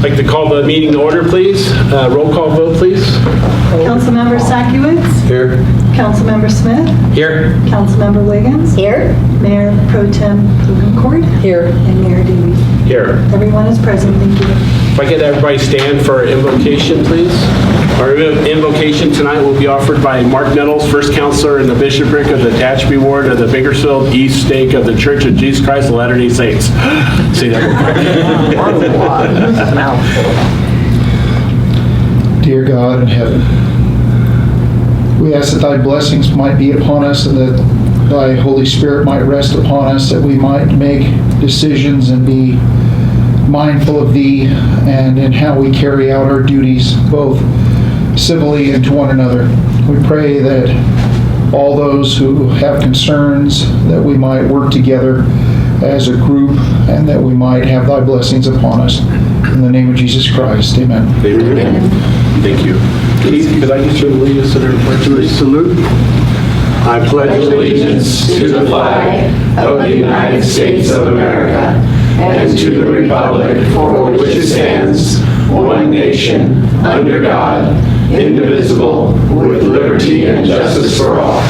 I'd like to call the meeting to order, please. Roll call vote, please. Councilmember Sakiewicz. Here. Councilmember Smith. Here. Councilmember Wiggins. Here. Mayor Pro Tem Pugencourt. Here. And Mayor Davies. Here. Everyone is present. Thank you. If I get everybody stand for invocation, please. Our invocation tonight will be offered by Mark Nettles, First Counselor in the Bishopric of the Tehachapi Ward of the Bakersfield East Stake of the Church of Jesus Christ of Latter-day Saints. Say that real quick. Dear God in heaven, we ask that thy blessings might be upon us and that thy Holy Spirit might rest upon us, that we might make decisions and be mindful of thee and in how we carry out our duties, both civilly and to one another. We pray that all those who have concerns, that we might work together as a group and that we might have thy blessings upon us. In the name of Jesus Christ, amen. Amen. Thank you. Keith, could I get you to lead us in our pledge of salute? I pledge allegiance to the flag of the United States of America and to the republic for which it stands, one nation, under God, indivisible, with liberty and justice for all.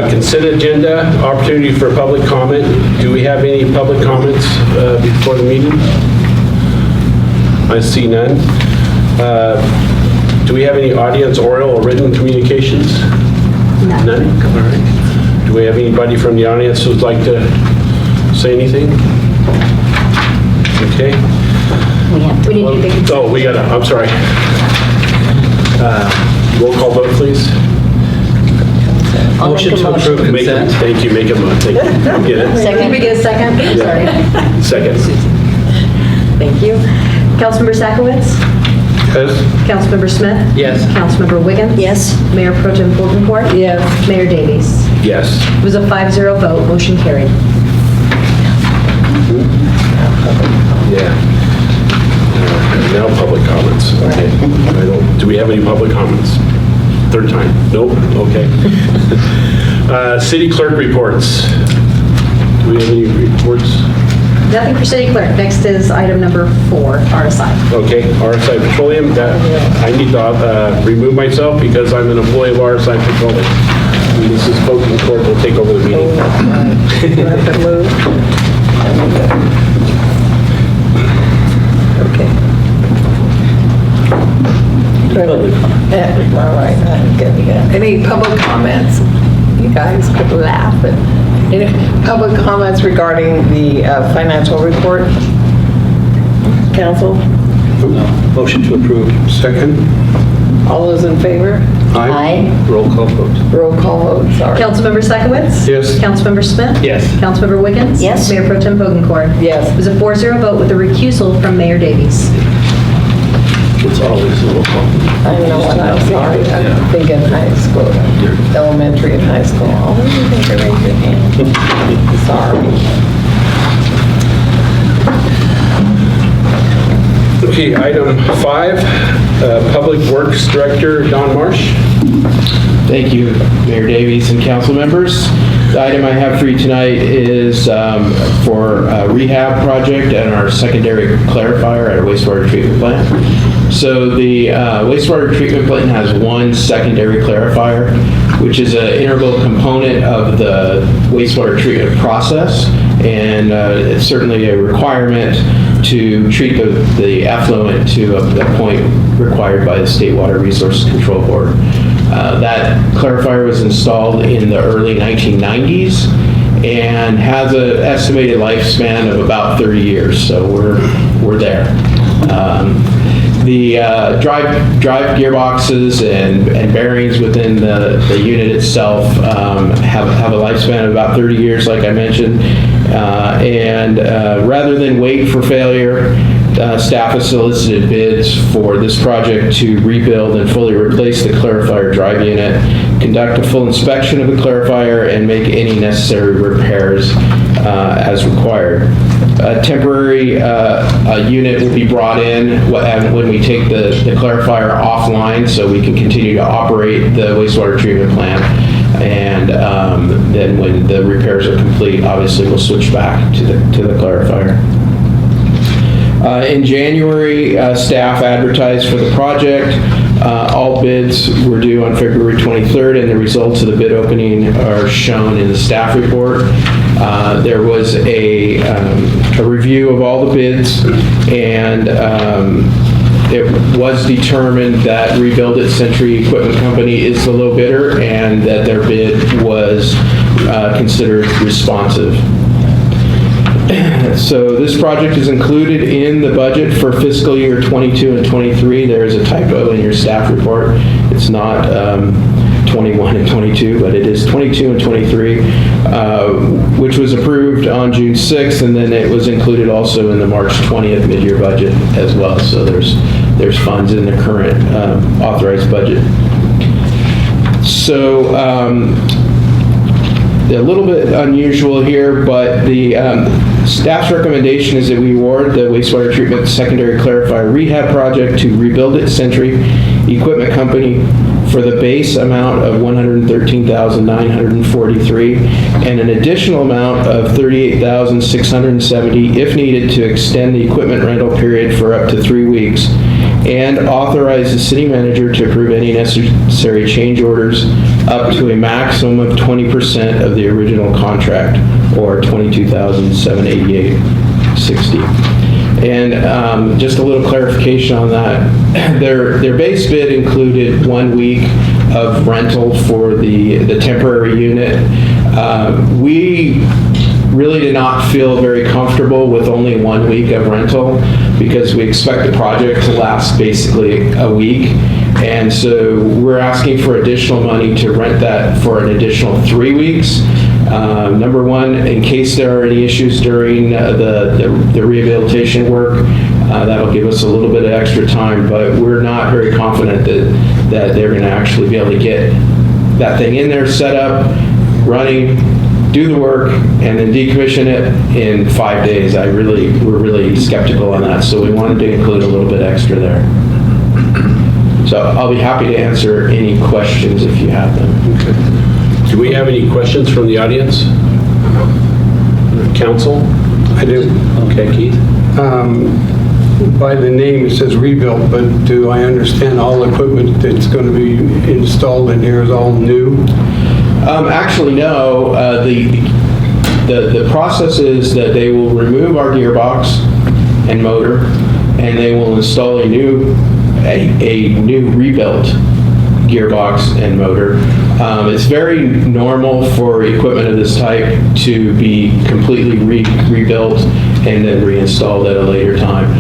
Consent agenda, opportunity for public comment. Do we have any public comments before the meeting? I see none. Do we have any audience oral or written communications? None. All right. Do we have anybody from the audience who'd like to say anything? Okay. We need to take Oh, we got to, I'm sorry. Roll call vote, please. Motion to approve consent. Thank you, make a motion. Get it? Second. Can we get a second? Sorry. Second. Thank you. Councilmember Sakiewicz. Yes. Councilmember Smith. Yes. Councilmember Wiggins. Yes. Mayor Pro Tem Pugencourt. Yes. Mayor Davies. Yes. It was a 5-0 vote. Motion carried. Yeah. Now public comments. Okay. Do we have any public comments? Third time? Nope. Okay. City clerk reports. Do we have any reports? Nothing for city clerk. Next is item number 4, RSI. Okay, RSI Petroleum, I need to remove myself because I'm an employee of RSI Petroleum. And Mrs. Pugencourt will take over the meeting. All right, I'm good. Any public comments? You guys could laugh. But any public comments regarding the financial report? Council? Motion to approve. Second. All those in favor? Aye. Roll call vote. Roll call vote, sorry. Councilmember Sakiewicz. Yes. Councilmember Smith. Yes. Councilmember Wiggins. Yes. Mayor Pro Tem Pugencourt. Yes. It was a 4-0 vote with a recusal from Mayor Davies. It's always a roll call. I know what I'm sorry. I'm thinking high school, elementary and high school. Oh, you think I raised your hand? Sorry. Okay, item 5, Public Works Director Don Marsh. Thank you, Mayor Davies and council members. The item I have for you tonight is for a rehab project at our secondary clarifier at a wastewater treatment plant. So the wastewater treatment plant has one secondary clarifier, which is an integral component of the wastewater treatment process, and it's certainly a requirement to treat the effluent to a point required by the State Water Resources Control Board. That clarifier was installed in the early 1990s and has an estimated lifespan of about 30 years, so we're there. The drive gearboxes and bearings within the unit itself have a lifespan of about 30 years, like I mentioned. And rather than wait for failure, staff has solicited bids for this project to rebuild and fully replace the clarifier drive unit, conduct a full inspection of the clarifier, and make any necessary repairs as required. A temporary unit will be brought in when we take the clarifier offline so we can continue to operate the wastewater treatment plant. And then when the repairs are complete, obviously we'll switch back to the clarifier. In January, staff advertised for the project. All bids were due on February 23rd, and the results of the bid opening are shown in the staff report. There was a review of all the bids, and it was determined that Rebuild It Century Equipment Company is the low bidder, and that their bid was considered responsive. So this project is included in the budget for fiscal year 22 and 23. There is a typo in your staff report. It's not 21 and 22, but it is 22 and 23, which was approved on June 6th, and then it was included also in the March 20th mid-year budget as well. So there's funds in the current authorized budget. So a little bit unusual here, but the staff's recommendation is that we award the wastewater treatment secondary clarifier rehab project to Rebuild It Century Equipment Company for the base amount of $113,943 and an additional amount of $38,670 if needed to extend the equipment rental period for up to 3 weeks, and authorize the city manager to approve any necessary change orders up to a maximum of 20% of the original contract, or $22,788.60. And just a little clarification on that. Their base bid included 1 week of rental for the temporary unit. We really did not feel very comfortable with only 1 week of rental, because we expect the project to last basically a week. And so we're asking for additional money to rent that for an additional 3 weeks. Number one, in case there are any issues during the rehabilitation work, that'll give us a little bit of extra time, but we're not very confident that they're going to actually be able to get that thing in there, set up, running, do the work, and then decommission it in 5 days. We're really skeptical on that, so we wanted to include a little bit extra there. So I'll be happy to answer any questions if you have them. Okay. Do we have any questions from the audience? Council? I do. Okay, Keith? By the name, it says rebuilt, but do I understand all equipment that's going to be installed in here is all new? Actually, no. The process is that they will remove our gearbox and motor, and they will install a new rebuilt gearbox and motor. It's very normal for equipment of this type to be completely rebuilt and then reinstalled at a later time.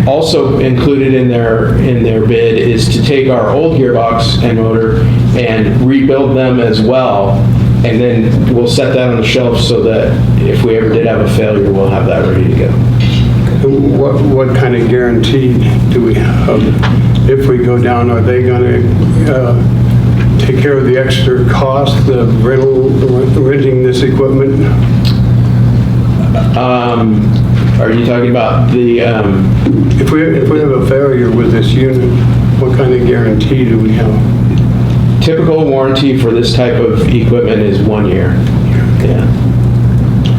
Also included in their bid is to take our old gearbox and motor and rebuild them as well, and then we'll set that on the shelf so that if we ever did have a failure, we'll have that ready to go. What kind of guarantee do we have? If we go down, are they going to take care of the extra cost of renting this equipment? Are you talking about the... If we have a failure with this unit, what kind of guarantee do we have? Typical warranty for this type of equipment is 1 year. Yeah.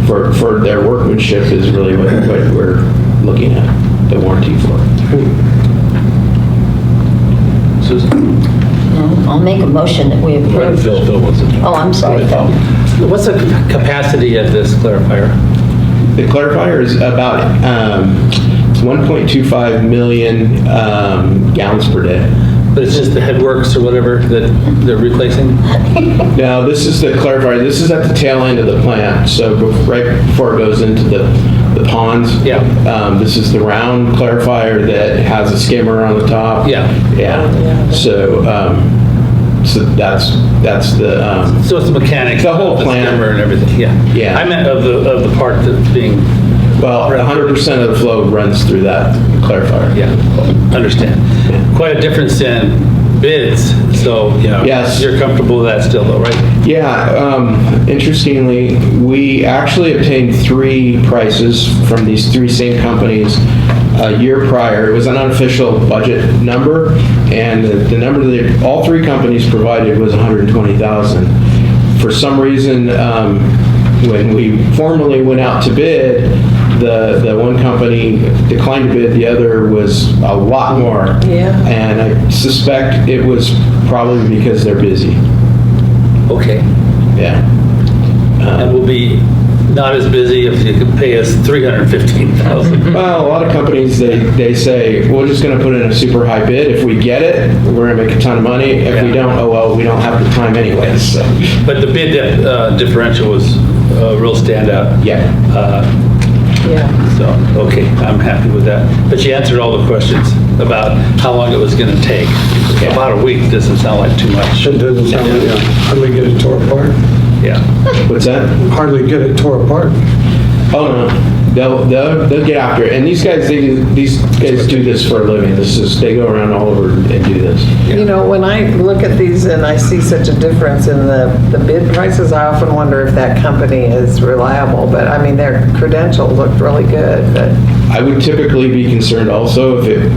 For their workmanship is really what we're looking at the warranty for. Susan? I'll make a motion that we approve. Phil wants it. Oh, I'm sorry, Phil. What's the capacity of this clarifier? The clarifier is about 1.25 million gallons per day. But it's just the headworks or whatever that they're replacing? Now, this is the clarifier. This is at the tail end of the plant, so right before it goes into the ponds. Yeah. This is the round clarifier that has a skimmer on the top. Yeah. Yeah. So that's the... So it's the mechanics. The whole of plant. skimmer and everything, yeah. Yeah. I meant of the part that's being... Well, 100% of the flow runs through that clarifier. Yeah, understand. Quite a difference in bids, so Yes. you're comfortable with that still though, right? Yeah, interestingly, we actually obtained 3 prices from these 3 same companies a year prior. It was an unofficial budget number, and the number that all 3 companies provided was $120,000. For some reason, when we formally went out to bid, the one company declined to bid, the other was a lot more. Yeah. And I suspect it was probably because they're busy. Okay. Yeah. And we'll be not as busy if you could pay us $315,000. Well, a lot of companies, they say, we're just going to put in a super high bid. If we get it, we're going to make a ton of money. If we don't, oh, well, we don't have the time anyways. So. But the bid differential was a real standout. Yeah. Yeah. So, okay, I'm happy with that. But you answered all the questions about how long it was going to take. Yeah. About a week doesn't sound like too much. It doesn't sound like, hardly get it tore apart. Yeah. What's that? Hardly get it tore apart. Oh, no. They'll get after it. And these guys do this for a living. They go around all over and do this. You know, when I look at these and I see such a difference in the bid prices, I often wonder if that company is reliable. But I mean, their credentials looked really good. But I would typically be concerned also if it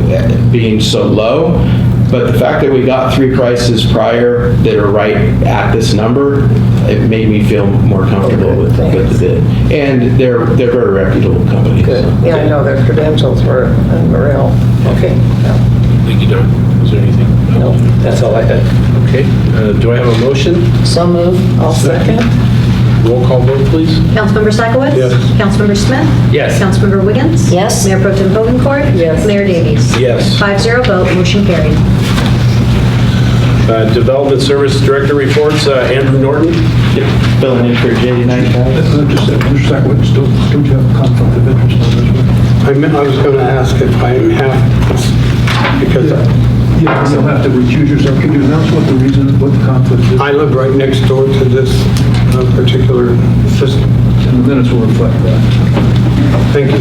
being so low, but the fact that we got 3 prices prior that are right at this number, it made me feel more comfortable with the bid. And they're very reputable companies. good. Yeah, I know their credentials were unreal. Okay. Thank you, Don. Is there anything? No. That's all I had. Okay. Do I have a motion? So moved. I'll second. Roll call vote, please. Councilmember Sakowicz? Yes. Councilmember Smith? Yes. Councilmember Wiggins? Yes. Mayor Pro Tem Hogencourt? Yes. Mayor Davies? Yes. 5-0 vote, motion carried. Development Service Director reports, Andrew Norton. Filling in for J95. Just a second, don't you have a conflict of interest on this one? I was going to ask if I have, because Yeah, you'll have to recuse yourself. Can you announce what the reason, what the conflict is? I live right next door to this particular system. And the minutes will reflect that. Thank you.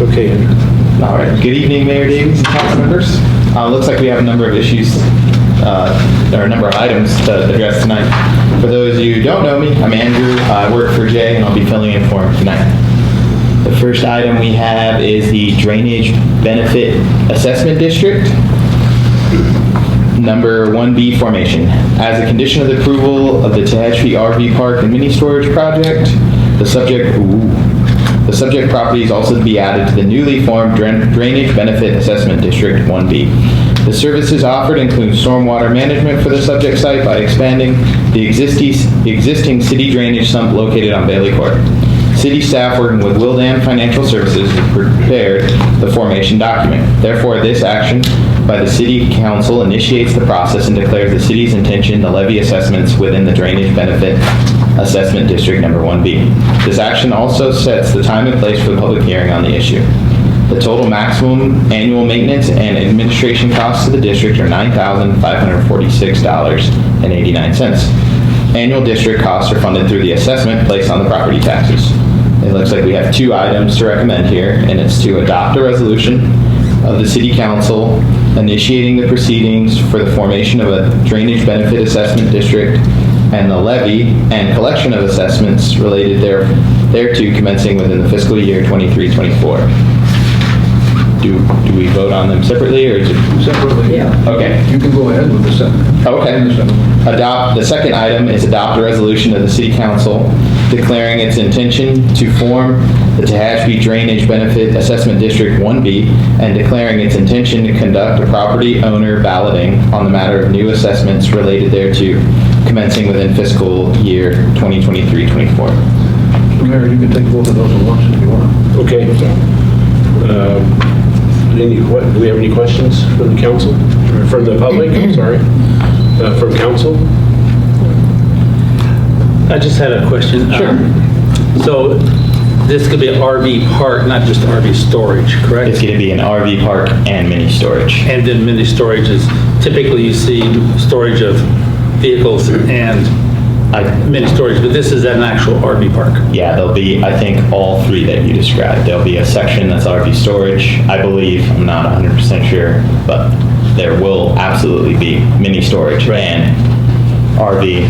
Okay, Andrew. All right. Good evening, Mayor Davies and council members. Looks like we have a number of issues, or a number of items to address tonight. For those of you who don't know me, I'm Andrew. I work for Jay, and I'll be filling in for him tonight. The first item we have is the Drainage Benefit Assessment District, number 1B formation. As a condition of the approval of the Tehachapi RV Park and Mini Storage Project, the subject property is also to be added to the newly formed Drainage Benefit Assessment District 1B. The services offered include stormwater management for the subject site by expanding the existing city drainage sump located on Bailey Court. City staff working with Wildan Financial Services has prepared the formation document. Therefore, this action by the City Council initiates the process and declares the city's intention to levy assessments within the Drainage Benefit Assessment District number 1B. This action also sets the time and place for the public hearing on the issue. The total maximum annual maintenance and administration costs to the district are $9,546.89. Annual district costs are funded through the assessment placed on the property taxes. It looks like we have 2 items to recommend here, and it's to adopt a resolution of the City Council initiating the proceedings for the formation of a Drainage Benefit Assessment District and the levy and collection of assessments related thereto commencing within the fiscal year 23-24. Do we vote on them separately, or is it? Separately. Yeah. Okay. You can go ahead with the second. Okay. The second item is adopt a resolution of the City Council declaring its intention to form the Tehachapi Drainage Benefit Assessment District 1B and declaring its intention to conduct a property owner balloting on the matter of new assessments related thereto commencing within fiscal year 2023-24. Mayor, you can take both of those at once if you want. Okay. Do we have any questions from the council? Or from the public, I'm sorry. From council? I just had a question. Sure. So this could be an RV park, not just RV storage, correct? It's going to be an RV park and mini storage. And then mini storage is, typically you see storage of vehicles and mini storage, but this is an actual RV park. Yeah, there'll be, I think, all 3 that you described. There'll be a section that's RV storage, I believe. I'm not 100% sure, but there will absolutely be mini storage and RV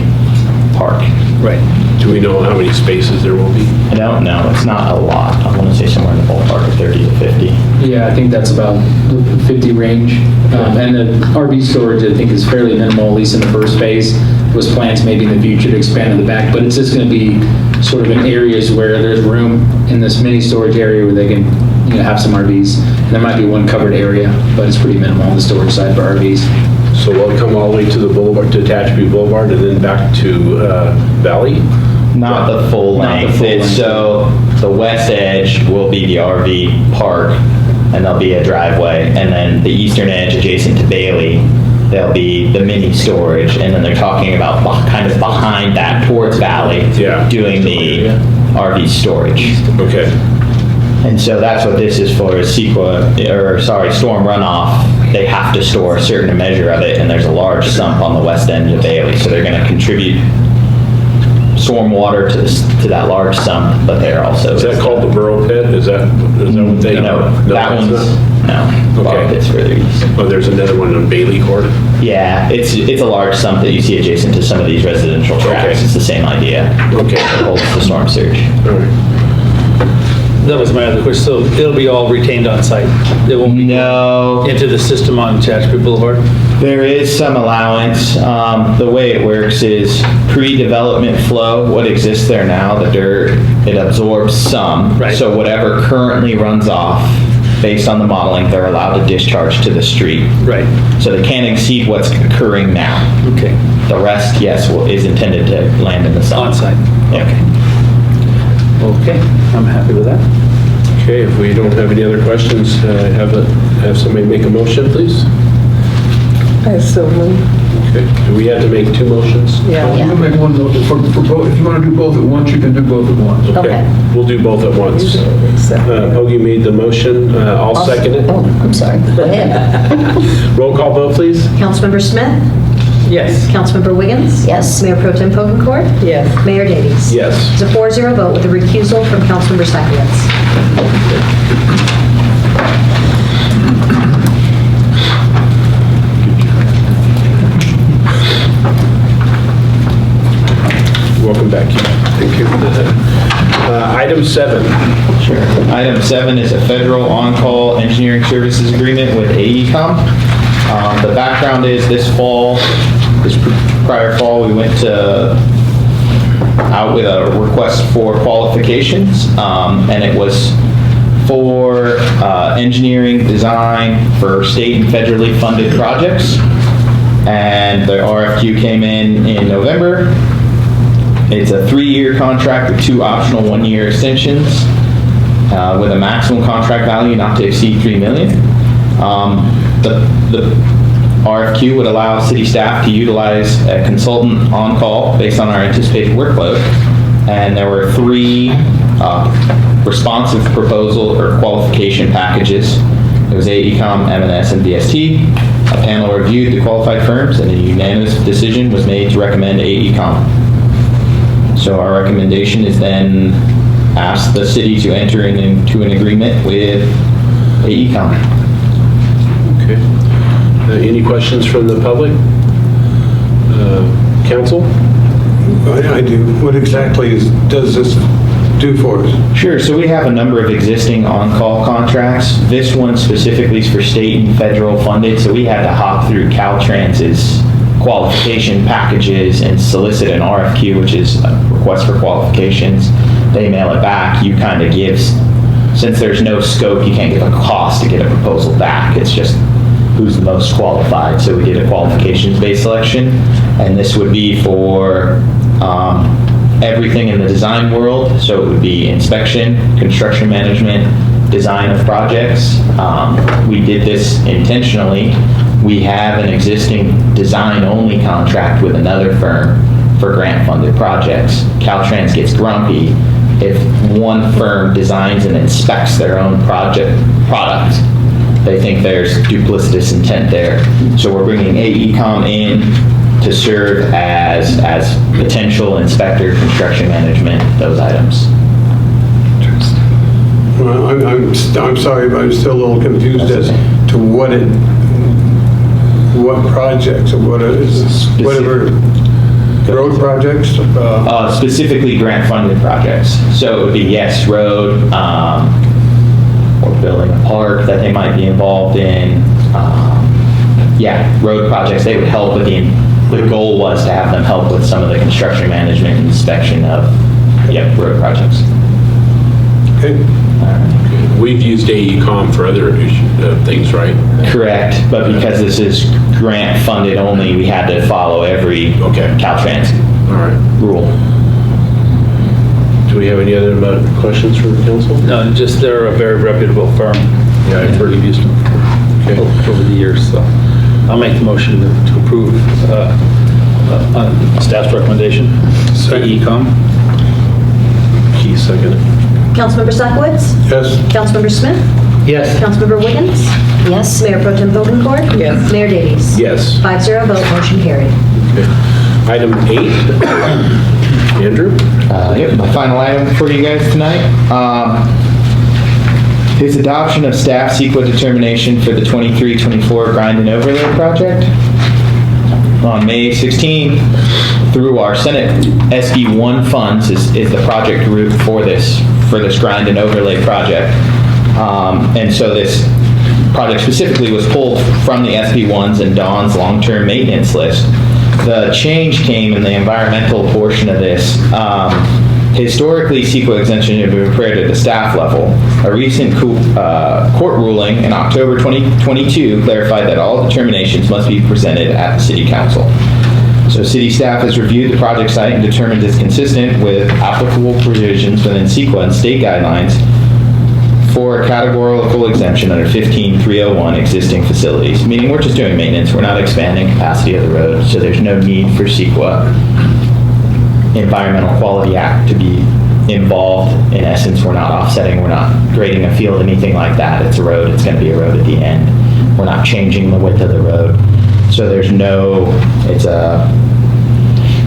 park. Right. Do we know how many spaces there will be? I don't know. It's not a lot. I want to say somewhere in the ballpark of 30 to 50. Yeah, I think that's about the 50 range. And the RV storage, I think, is fairly minimal, at least in the first phase. Was plans maybe in the future to expand in the back, but it's just going to be sort of in areas where there's room in this mini storage area where they can, have some RVs. And there might be one covered area, but it's pretty minimal on the storage side for RVs. So we'll come all the way to the boulevard, to Tehachapi Boulevard, and then back to Valley? Not the full Not the length. full length. So the west edge will be the RV park, and there'll be a driveway. And then the eastern edge adjacent to Bailey, there'll be the mini storage. And then they're talking about kind of behind that towards Valley, Yeah. doing the RV storage. Okay. And so that's what this is for, is storm runoff. They have to store a certain measure of it, and there's a large sump on the west end of Bailey. So they're going to contribute storm water to that large sump, but they're also... Is that called the Burrow Pit? Is that what they... No, that it's one's... not? No, Burrow Pit's further east. Oh, there's another one on Bailey Court? Yeah, it's a large sump that you see adjacent to some of these residential tracts. Okay. It's the same idea. Okay. It holds the storm surge. All right. That was my other question. So it'll be all retained on site? It won't be No. into the system on Tehachapi Boulevard? There is some allowance. The way it works is pre-development flow, what exists there now, the dirt, it absorbs some. Right. So whatever currently runs off, based on the modeling, they're allowed to discharge to the street. Right. So they can't exceed what's occurring now. Okay. The rest, yes, is intended to land in the sun. On site? Yeah. Okay, I'm happy with that. Okay, if we don't have any other questions, have somebody make a motion, please? I so move. Okay. Do we have to make two motions? Yeah. You can make one note for both. If you want to do both at once, you can do both at once. Okay. We'll do both at once. Hoagie made the motion. I'll second it. Oh, I'm sorry. Go ahead. Roll call vote, please. Councilmember Smith? Yes. Councilmember Wiggins? Yes. Mayor Pro Tem Pokencourt? Yes. Mayor Davies? Yes. It's a 4-0 vote with a recusal from Councilmember Stackowitz. Welcome back. Thank you. Item 7. Sure. Item 7 is a federal on-call engineering services agreement with AECOM. The background is this prior fall, we went out with a request for qualifications, and it was for engineering design for state and federally funded projects. And the RFQ came in November. It's a 3-year contract with 2 optional 1-year extensions with a maximum contract value not to exceed $3 million. The RFQ would allow city staff to utilize a consultant on call based on our anticipated workload. And there were 3 responsive proposal or qualification packages. It was AECOM, M&S, and VST. A panel reviewed the qualified firms, and a unanimous decision was made to recommend AECOM. So our recommendation is then ask the city to enter into an agreement with AECOM. Okay. Any questions from the public? Council? I do. What exactly does this do for us? Sure, so we have a number of existing on-call contracts. This one specifically is for state and federal funded, so we had to hop through Caltrans's qualification packages and solicit an RFQ, which is a request for qualifications. They mail it back. You kind of give, since there's no scope, you can't give a cost to get a proposal back. It's just who's the most qualified. So we did a qualifications-based selection, and this would be for everything in the design world. So it would be inspection, construction management, design of projects. We did this intentionally. We have an existing design-only contract with another firm for grant-funded projects. Caltrans gets grumpy if one firm designs and inspects their own product. They think there's duplicitous intent there. So we're bringing AECOM in to serve as potential inspector, construction management, those items. Well, I'm sorry, but I'm still a little confused as to what projects or whatever road projects? Specifically grant-funded projects. So it would be, yes, road, or building a park that they might be involved in. Road projects, they would help with the goal was to have them help with some of the construction management and inspection of, road projects. Okay. We've used AECom for other things, right? Correct, but because this is grant funded only, we had to follow every Caltrans rule. Do we have any other questions from the council? No, just they're a very reputable firm. Yeah, I've heard of used them over the years, so I'll make the motion to approve staff's recommendation. AECom. Keith, second. Councilmember Sakowitz? Yes. Councilmember Smith? Yes. Councilmember Wiggins? Yes. Mayor Pro Tem Vogencourt? Yes. Mayor Davies? Yes. 5-0 vote, motion carried. Item 8. Andrew? My final item for you guys tonight is adoption of staff CEQA determination for the 23-24 grind and overlay project. On May 16th, through our Senate SB1 funds is the project route for this grind and overlay project. And so this project specifically was pulled from the SB1s and Dawn's long-term maintenance list. The change came in the environmental portion of this. Historically, CEQA exemption had been prepared at the staff level. A recent court ruling in October 2022 clarified that all determinations must be presented at the City Council. So City staff has reviewed the project site and determined it's consistent with applicable provisions within CEQA and state guidelines for a categorical exemption under 15-301 existing facilities, meaning we're just doing maintenance. We're not expanding capacity of the road, so there's no need for CEQA Environmental Quality Act to be involved. In essence, we're not offsetting, we're not grading a field, anything like that. It's a road, it's going to be a road at the end. We're not changing the width of the road. So it's a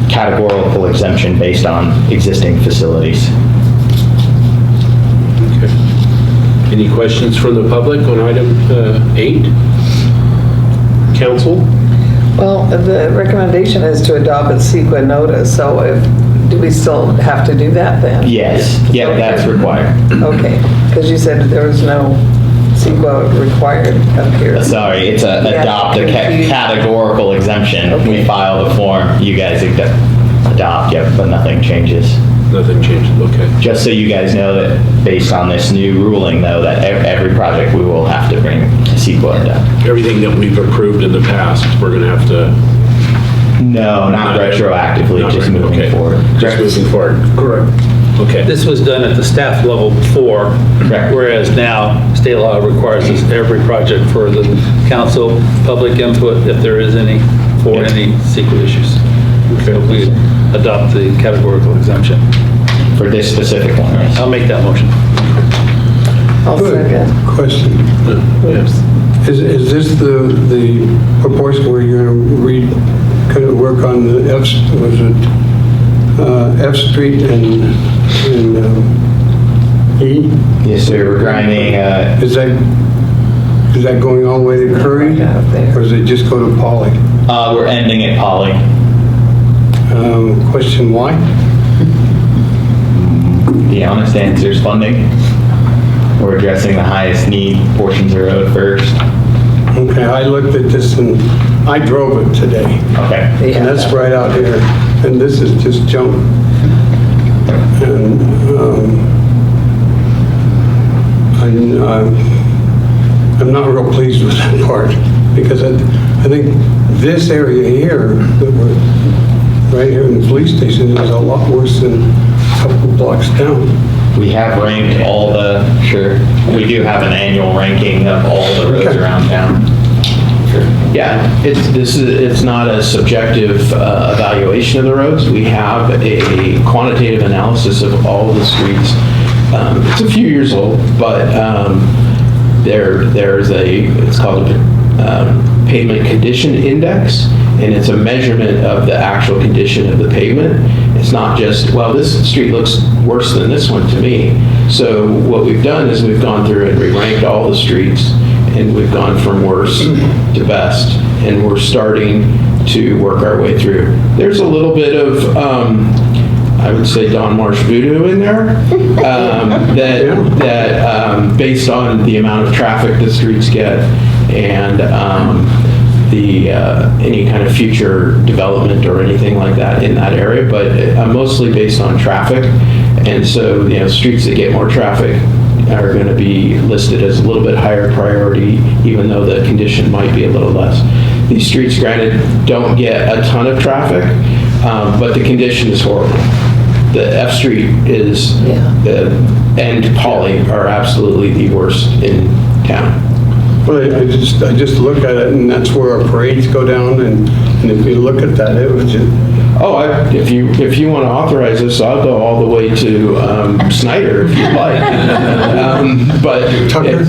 categorical exemption based on existing facilities. Okay. Any questions from the public on item 8? Council? Well, the recommendation is to adopt a CEQA notice, so do we still have to do that then? Yes, that's required. Okay, because you said there was no CEQA required up here. Sorry, it's adopt a categorical exemption. Okay. We file the form, you guys adopt, but nothing changes. Nothing changed, okay. Just so you guys know that based on this new ruling, though, that every project we will have to bring CEQA into. Everything that we've approved in the past, we're going to have to... No, not retroactively, just moving forward. Just moving forward. Correct. Okay. This was done at the staff level before, whereas now state law requires this every project for the council, public input, if there is any, for any CEQA issues. So we adopt the categorical exemption. For this specific one, yes. I'll make that motion. I'll second. Question. Yes. Is this the proportion where you're going to work on the F Street and E? Yes, sir, we're grinding, Is that going all the way to Curry? Or does it just go to Poly? we're ending at Poly. Question why? The honest answer is funding. We're addressing the highest need portions of the road first. Okay, I looked at this and I drove it today. Okay. And that's right out here. And this is just junk. And I'm not real pleased with that part because I think this area here, that we're right here in the police station, is a lot worse than a couple blocks down. We have ranked all we do have an annual ranking of all the roads around town. Yeah, it's not a subjective evaluation of the roads. We have a quantitative analysis of all the streets. It's a few years old, but it's called a pavement condition index, and it's a measurement of the actual condition of the pavement. It's not just, well, this street looks worse than this one to me. So what we've done is we've gone through and re-ranked all the streets, and we've gone from worst to best, and we're starting to work our way through. There's a little bit of I would say Don Marsh voodoo in there, that based on the amount of traffic the streets get and any kind of future development or anything like that in that area, but mostly based on traffic. And so, streets that get more traffic are going to be listed as a little bit higher priority, even though the condition might be a little less. These streets, granted, don't get a ton of traffic, but the condition is horrible. The F Street and Polly are absolutely the worst in town. Well, I just look at it, and that's where our parades go down, and if you look at that, it was just... Oh, if you want to authorize this, I'll go all the way to Snyder if you'd like. But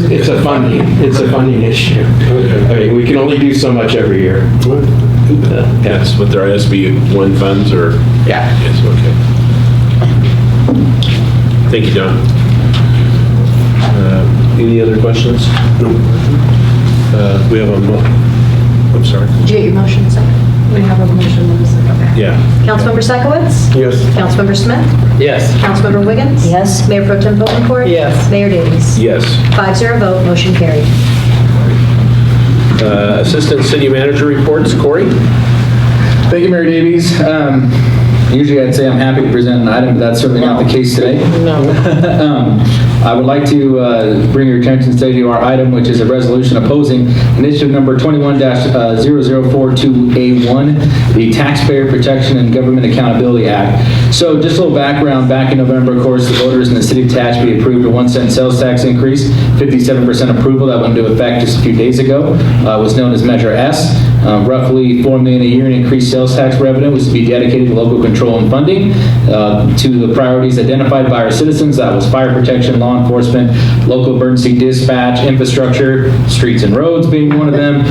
it's a funding issue. I mean, we can only do so much every year. That's what their SB1 funds or? Yeah. Yes, okay. Thank you, Don. Any other questions? No. We have I'm sorry. Did you get your motion second? We have a motion in a second. Okay. Yeah. Councilmember Sekowitz? Yes. Councilmember Smith? Yes. Councilmember Wiggins? Yes. Mayor Pro Tem Bokencourt? Yes. Mayor Davies? Yes. 5-0 vote, motion carried. Assistant City Manager reports, Corey? Thank you, Mayor Davies. Usually I'd say I'm happy to present an item, but that's certainly not the case today. No. I would like to bring your attention today to our item, which is a resolution opposing initiative number 21-0042A1, the Taxpayer Protection and Government Accountability Act. So just a little background, back in November, of course, the voters in the city of Tehachapi approved a 1-cent sales tax increase, 57% approval that went into effect just a few days ago, was known as Measure S. Roughly $4 million a year in increased sales tax revenue was to be dedicated to local control and funding to the priorities identified by our citizens. That was fire protection, law enforcement, local emergency dispatch, infrastructure, streets and roads being one of them,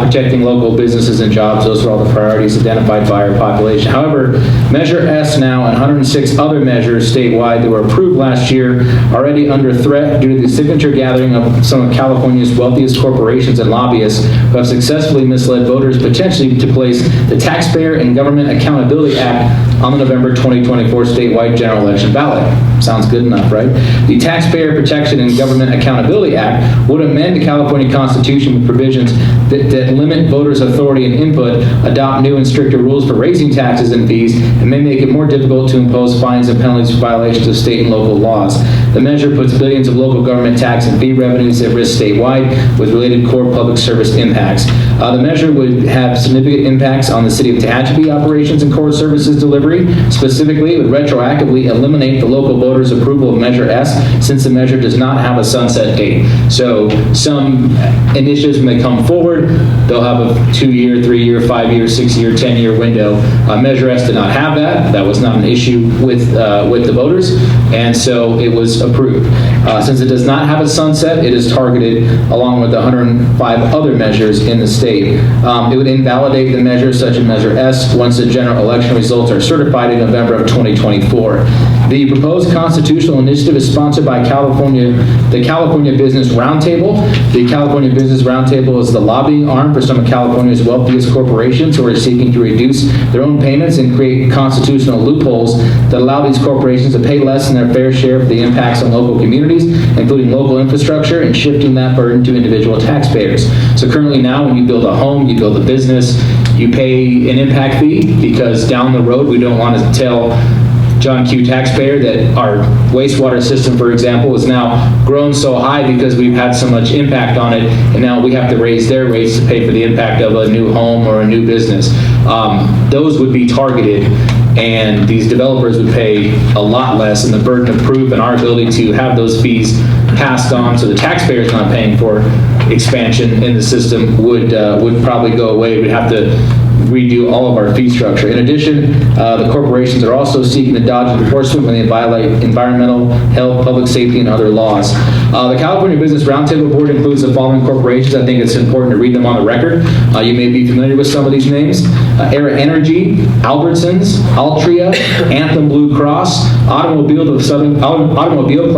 protecting local businesses and jobs. Those are all the priorities identified by our population. However, Measure S now and 106 other measures statewide that were approved last year are already under threat due to the signature gathering of some of California's wealthiest corporations and lobbyists who have successfully misled voters potentially to place the Taxpayer and Government Accountability Act on the November 2024 statewide general election ballot. Sounds good enough, right? The Taxpayer Protection and Government Accountability Act would amend the California Constitution with provisions that limit voters' authority and input, adopt new and stricter rules for raising taxes and fees, and may make it more difficult to impose fines and penalties for violations of state and local laws. The measure puts billions of local government tax and fee revenues at risk statewide with related core public service impacts. The measure would have significant impacts on the city of Tehachapi operations and core services delivery. Specifically, it would retroactively eliminate the local voters' approval of Measure S since the measure does not have a sunset date. So some initiatives, when they come forward, they'll have a 2-year, 3-year, 5-year, 6-year, 10-year window. Measure S did not have that. That was not an issue with the voters, and so it was approved. Since it does not have a sunset, it is targeted along with the 105 other measures in the state. It would invalidate the measures such as Measure S once the general election results are certified in November of 2024. The proposed constitutional initiative is sponsored by the California Business Roundtable. The California Business Roundtable is the lobbying arm for some of California's wealthiest corporations who are seeking to reduce their own payments and create constitutional loopholes that allow these corporations to pay less than their fair share for the impacts on local communities, including local infrastructure, and shifting that burden to individual taxpayers. So currently now, when you build a home, you build a business, you pay an impact fee because down the road we don't want to tell John Q. taxpayer that our wastewater system, for example, is now grown so high because we've had so much impact on it, and now we have to raise their rates to pay for the impact of a new home or a new business. Those would be targeted, and these developers would pay a lot less, and the burden of proof and our ability to have those fees passed on so the taxpayer is not paying for expansion in the system would probably go away. We'd have to redo all of our fee structure. In addition, the corporations are also seeking to dodge enforcement when they violate environmental, health, public safety, and other laws. The California Business Roundtable Board includes the following corporations. I think it's important to read them on the record. You may be familiar with some of these names. Era Energy, Albertsons, Altria, Anthem Blue Cross, Automobile Club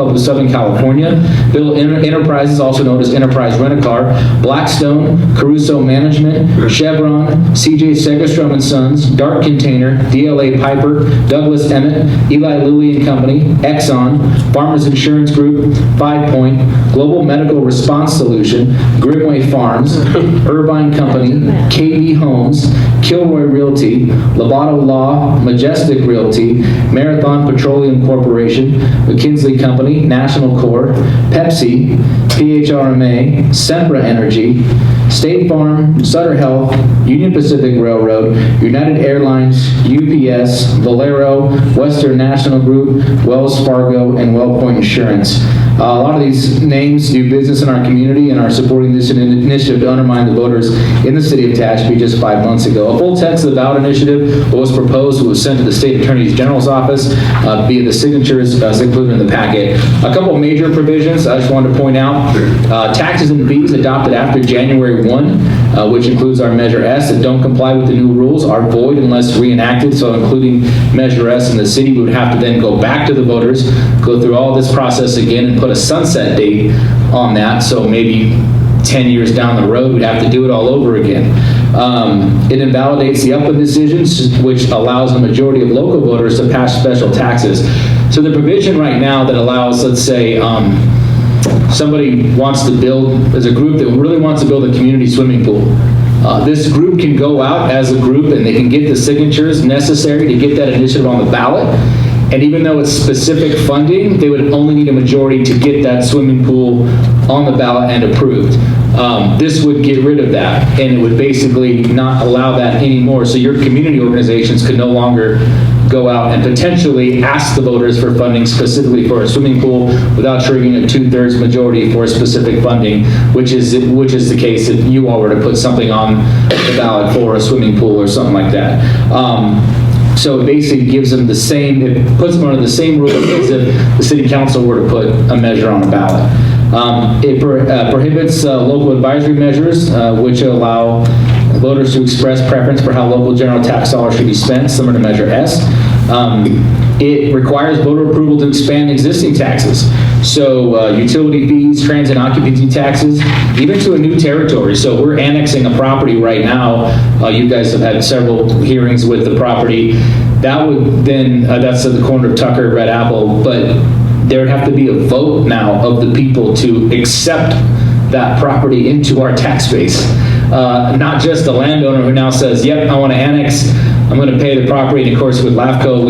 of Southern California, Bill Enterprises, also known as Enterprise Rent-A-Car, Blackstone, Caruso Management, Chevron, CJ Segerstrom and Sons, Dark Container, DLA Piper, Douglas Emmett, Eli Lilly and Company, Exxon, Farmers Insurance Group, 5 Point, Global Medical Response Solution, Grimway Farms, Irvine Company, KB Homes, Kilroy Realty, Lobato Law, Majestic Realty, Marathon Petroleum Corporation, McKinsey Company, National Corp, Pepsi, PHRMA, Sempra Energy, State Farm, Sutter Health, Union Pacific Railroad, United Airlines, UPS, Valero, Western National Group, Wells Fargo, and WellPoint Insurance. A lot of these names do business in our community and are supporting this initiative to undermine the voters in the city of Tehachapi just 5 months ago. A full text of the ballot initiative was proposed, was sent to the State Attorney General's office via the signatures included in the packet. A couple of major provisions I just wanted to point out. Taxes and fees adopted after January 1, which includes our Measure S that don't comply with the new rules, are void unless reenacted. So including Measure S in the city, we would have to then go back to the voters, go through all this process again and put a sunset date on that. So maybe 10 years down the road, we'd have to do it all over again. It invalidates the Upland decisions, which allows the majority of local voters to pass special taxes. So the provision right now that allows, let's say, somebody wants to build, there's a group that really wants to build a community swimming pool. This group can go out as a group and they can get the signatures necessary to get that initiative on the ballot. And even though it's specific funding, they would only need a majority to get that swimming pool on the ballot and approved. This would get rid of that, and it would basically not allow that anymore. So your community organizations could no longer go out and potentially ask the voters for funding specifically for a swimming pool without triggering a 2/3 majority for specific funding, which is the case if you all were to put something on the ballot for a swimming pool or something like that. So it basically gives them the same, it puts them under the same rules as if the city council were to put a measure on a ballot. It prohibits local advisory measures, which allow voters to express preference for how local general tax dollars should be spent, similar to Measure S. It requires voter approval to expand existing taxes. So utility fees, transit occupancy taxes, even to a new territory. So we're annexing a property right now. You guys have had several hearings with the property. That would then, that's at the corner of Tucker, Red Apple, but there would have to be a vote now of the people to accept that property into our tax base. Not just the landowner who now says, yep, I want to annex, I'm going to pay the property, and of course with LAFCO,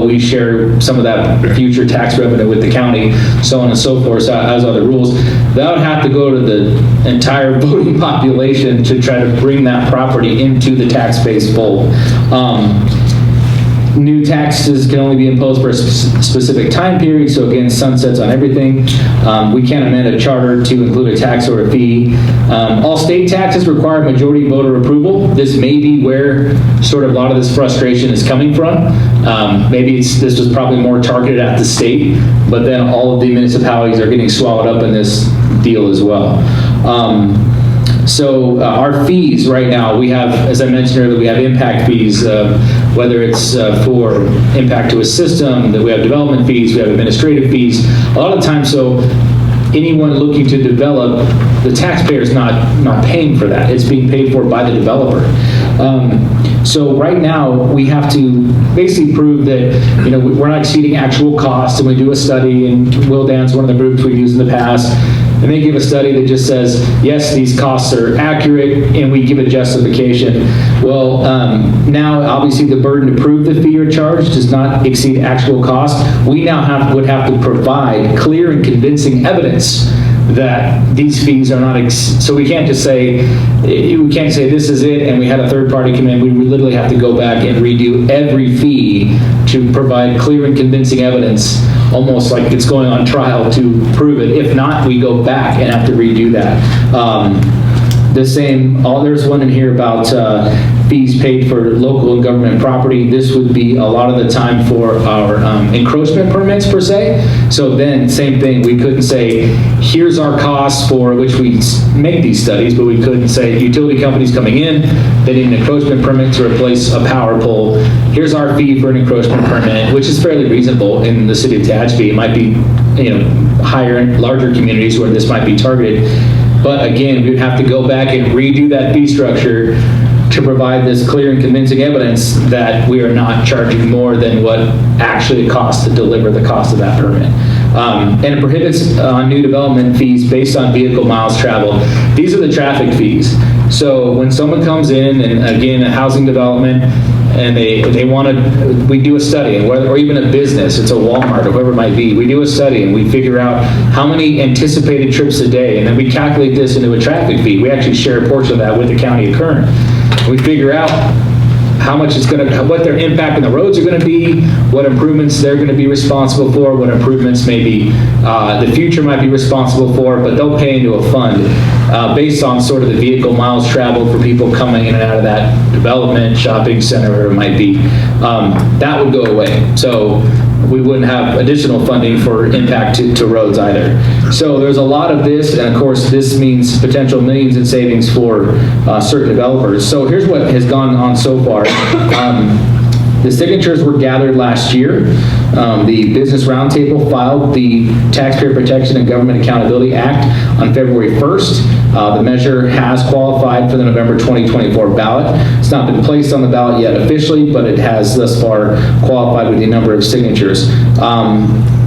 we share some of that future tax revenue with the county, so on and so forth, so as are the rules. That would have to go to the entire voting population to try to bring that property into the tax base fold. New taxes can only be imposed for a specific time period, so again, sunsets on everything. We can't amend a charter to include a tax or a fee. All state taxes require majority voter approval. This may be where sort of a lot of this frustration is coming from. Maybe this was probably more targeted at the state, but then all of the municipalities are getting swallowed up in this deal as well. So our fees right now, we have, as I mentioned earlier, we have impact fees, whether it's for impact to a system, that we have development fees, we have administrative fees. A lot of times, so anyone looking to develop, the taxpayer is not paying for that. It's being paid for by the developer. So right now, we have to basically prove that we're not exceeding actual costs, and we do a study, and Wildan's one of the groups we've used in the past, and they give a study that just says, yes, these costs are accurate, and we give a justification. Well, now obviously the burden to prove the fee or charge does not exceed actual cost. We now would have to provide clear and convincing evidence that these fees are not, so we can't just say, this is it, and we had a third party come in. We would literally have to go back and redo every fee to provide clear and convincing evidence, almost like it's going on trial to prove it. If not, we go back and have to redo that. There's one in here about fees paid for local and government property. This would be a lot of the time for our encroachment permits per se. So then, same thing, we couldn't say, here's our costs for which we make these studies, but we couldn't say, utility companies coming in, they need an encroachment permit to replace a power pole. Here's our fee for an encroachment permit, which is fairly reasonable in the city of Tehachapi. It might be, higher and larger communities where this might be targeted. But again, we would have to go back and redo that fee structure to provide this clear and convincing evidence that we are not charging more than what actually it costs to deliver the cost of that permit. And it prohibits new development fees based on vehicle miles traveled. These are the traffic fees. So when someone comes in, and again, a housing development, and they want to, we do a study, and or even a business, it's a Walmart or whoever it might be, we do a study and we figure out how many anticipated trips a day, and then we calculate this into a traffic fee. We actually share a portion of that with the county of Kern. We figure out how much it's going to, what their impact on the roads are going to be, what improvements they're going to be responsible for, what improvements maybe the future might be responsible for, but they'll pay into a fund based on sort of the vehicle miles traveled for people coming in and out of that development, shopping center, whatever it might be. That would go away. So we wouldn't have additional funding for impact to roads either. So there's a lot of this, and of course this means potential millions in savings for certain developers. So here's what has gone on so far. The signatures were gathered last year. The Business Roundtable filed the Taxpayer Protection and Government Accountability Act on February 1st. The measure has qualified for the November 2024 ballot. It's not been placed on the ballot yet officially, but it has thus far qualified with the number of signatures.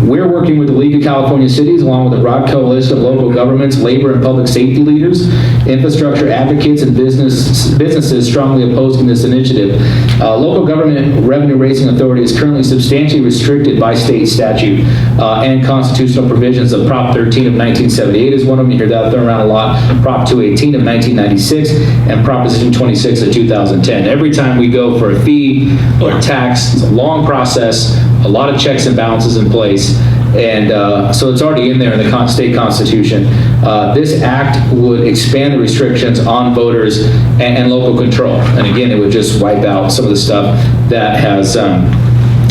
We're working with the League of California Cities, along with a broad coalition of local governments, labor and public safety leaders, infrastructure advocates, and businesses strongly opposing this initiative. Local government revenue raising authority is currently substantially restricted by state statute and constitutional provisions of Prop 13 of 1978 is one of them. You hear that thrown around a lot. Prop 218 of 1996 and Proposition 26 of 2010. Every time we go for a fee or a tax, it's a long process, a lot of checks and balances in place, and so it's already in there in the state constitution. This act would expand the restrictions on voters and local control, and again, it would just wipe out some of the stuff that has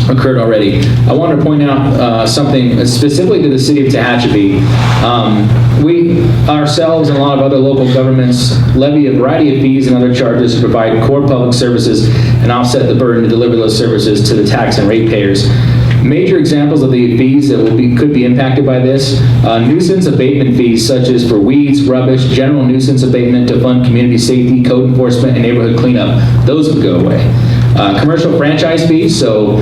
occurred already. I wanted to point out something specifically to the city of Tehachapi. We ourselves and a lot of other local governments levy a variety of fees and other charges to provide core public services and offset the burden to deliver those services to the tax and ratepayers. Major examples of the fees that could be impacted by this, nuisance abatement fees such as for weeds, rubbish, general nuisance abatement to fund community safety, code enforcement, and neighborhood cleanup. Those would go away. Commercial franchise fees, so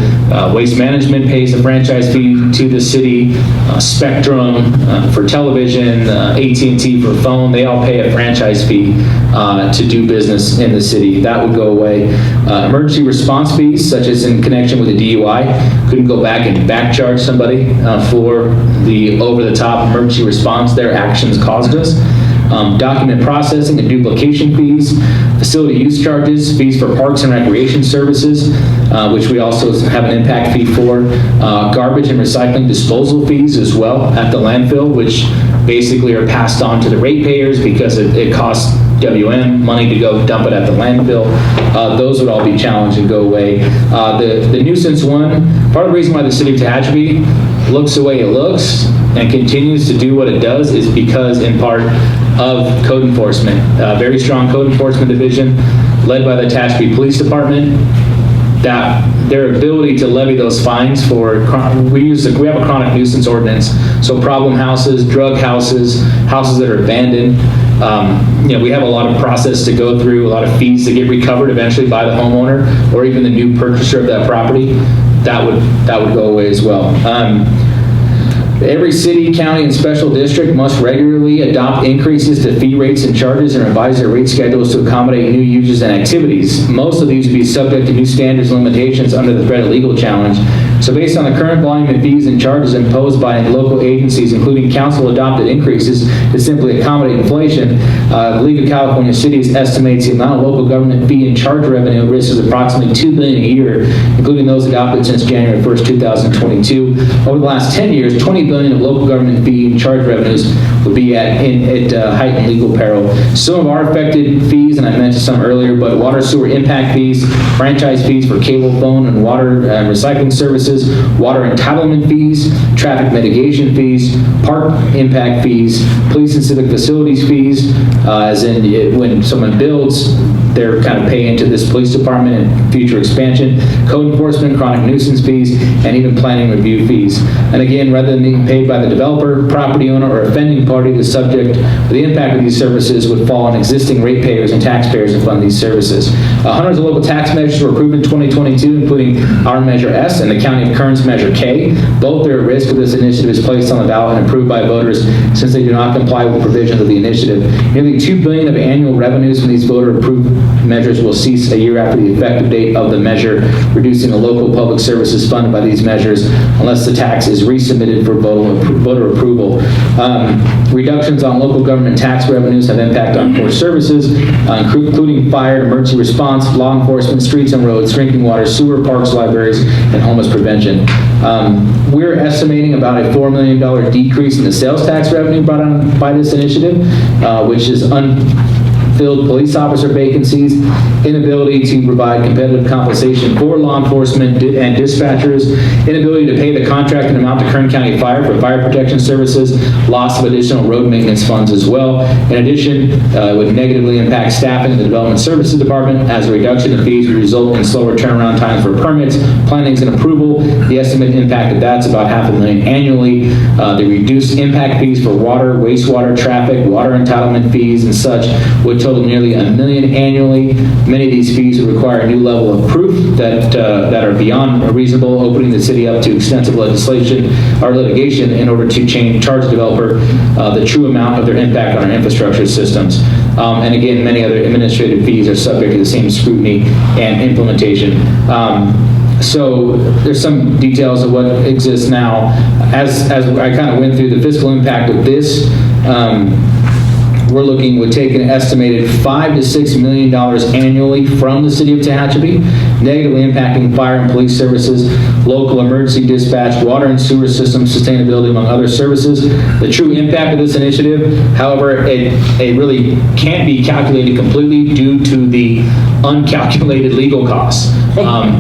Waste Management pays a franchise fee to the city, Spectrum for television, AT&T for phone, they all pay a franchise fee to do business in the city. That would go away. Emergency response fees, such as in connection with a DUI, couldn't go back and back charge somebody for the over-the-top emergency response their actions caused us. Document processing and duplication fees, facility use charges, fees for parks and recreation services, which we also have an impact fee for, garbage and recycling disposal fees as well at the landfill, which basically are passed on to the ratepayers because it costs WM money to go dump it at the landfill. Those would all be challenged and go away. The nuisance one, part of the reason why the city of Tehachapi looks the way it looks and continues to do what it does is because in part of code enforcement. Very strong code enforcement division led by the Tehachapi Police Department. That their ability to levy those fines for, we have a chronic nuisance ordinance, so problem houses, drug houses, houses that are abandoned. We have a lot of process to go through, a lot of fees to get recovered eventually by the homeowner or even the new purchaser of that property. That would go away as well. Every city, county, and special district must regularly adopt increases to fee rates and charges and revise their rate schedules to accommodate new uses and activities. Most of these would be subject to new standards and limitations under the threat of legal challenge. So based on the current volume of fees and charges imposed by local agencies, including council-adopted increases to simply accommodate inflation, the League of California Cities estimates the amount of local government fee and charge revenue risk is approximately $2 billion a year, including those adopted since January 1st, 2022. Over the last 10 years, $20 billion of local government fee and charge revenues would be at heightened legal peril. Some of our affected fees, and I mentioned some earlier, but water sewer impact fees, franchise fees for cable, phone, and water recycling services, water entitlement fees, traffic mitigation fees, park impact fees, police and civic facilities fees, as in when someone builds, they're kind of paying to this police department and future expansion, code enforcement, chronic nuisance fees, and even planning review fees. And again, rather than being paid by the developer, property owner, or offending party, the subject of the impact of these services would fall on existing ratepayers and taxpayers to fund these services. Hundreds of local tax measures were approved in 2022, including our Measure S and the County of Kern's Measure K. Both are at risk if this initiative is placed on the ballot and approved by voters since they do not comply with provisions of the initiative. Nearly $2 billion of annual revenues from these voter-approved measures will cease a year after the effective date of the measure, reducing the local public services funded by these measures unless the tax is resubmitted for voter approval. Reductions on local government tax revenues have impact on core services, including fire, emergency response, law enforcement, streets and roads, drinking water, sewer, parks, libraries, and homeless prevention. We're estimating about a $4 million decrease in the sales tax revenue brought on by this initiative, which is unfilled police officer vacancies, inability to provide competitive compensation for law enforcement and dispatchers, inability to pay the contracted amount to Kern County Fire for fire protection services, loss of additional road maintenance funds as well. In addition, it would negatively impact staffing in the Development Services Department, as a reduction in fees would result in slower turnaround times for permits, plannings, and approval. The estimated impact of that's about $500,000 annually. The reduced impact fees for water, wastewater, traffic, water entitlement fees, and such would total nearly $1 million annually. Many of these fees would require a new level of proof that are beyond reasonable, opening the city up to extensive legislation or litigation in order to charge the developer the true amount of their impact on our infrastructure systems. And again, many other administrative fees are subject to the same scrutiny and implementation. So there's some details of what exists now. As I kind of went through the fiscal impact of this, we're looking, would take an estimated $5 to $6 million annually from the city of Tehachapi, negatively impacting fire and police services, local emergency dispatch, water and sewer system sustainability, among other services. The true impact of this initiative, however, it really can't be calculated completely due to the uncalculated legal costs,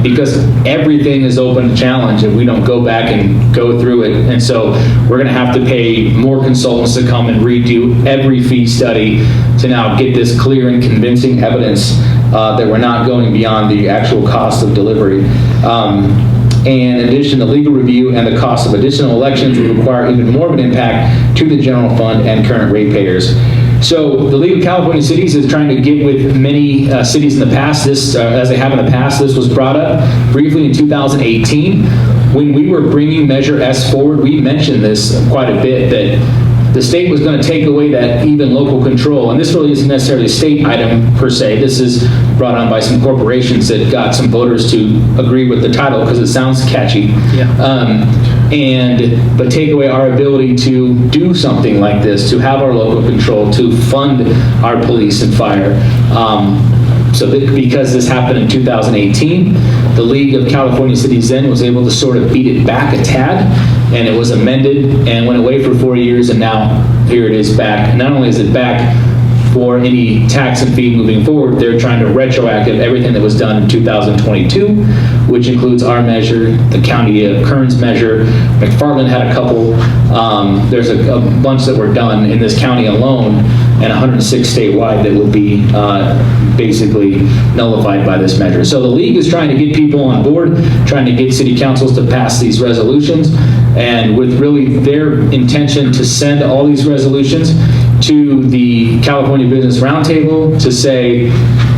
because everything is open to challenge and we don't go back and go through it. And so we're going to have to pay more consultants to come and redo every fee study to now get this clear and convincing evidence that we're not going beyond the actual cost of delivery. And in addition, the legal review and the cost of additional elections will require even more of an impact to the general fund and current ratepayers. So the League of California Cities is trying to get with many cities in the past. This, as they have in the past, this was brought up briefly in 2018. When we were bringing Measure S forward, we mentioned this quite a bit, that the state was going to take away that even local control. And this really isn't necessarily a state item per se. This is brought on by some corporations that got some voters to agree with the title because it sounds catchy. But take away our ability to do something like this, to have our local control, to fund our police and fire. Because this happened in 2018, the League of California Cities then was able to sort of beat it back a tad, and it was amended and went away for 4 years, and now here it is back. And not only is it back for any tax and fee moving forward, they're trying to retroactive everything that was done in 2022, which includes our measure, the County of Kern's measure. McFarland had a couple. There's a bunch that were done in this county alone, and 106 statewide that would be basically nullified by this measure. So the league is trying to get people on board, trying to get city councils to pass these resolutions, and with really their intention to send all these resolutions to the California Business Roundtable to say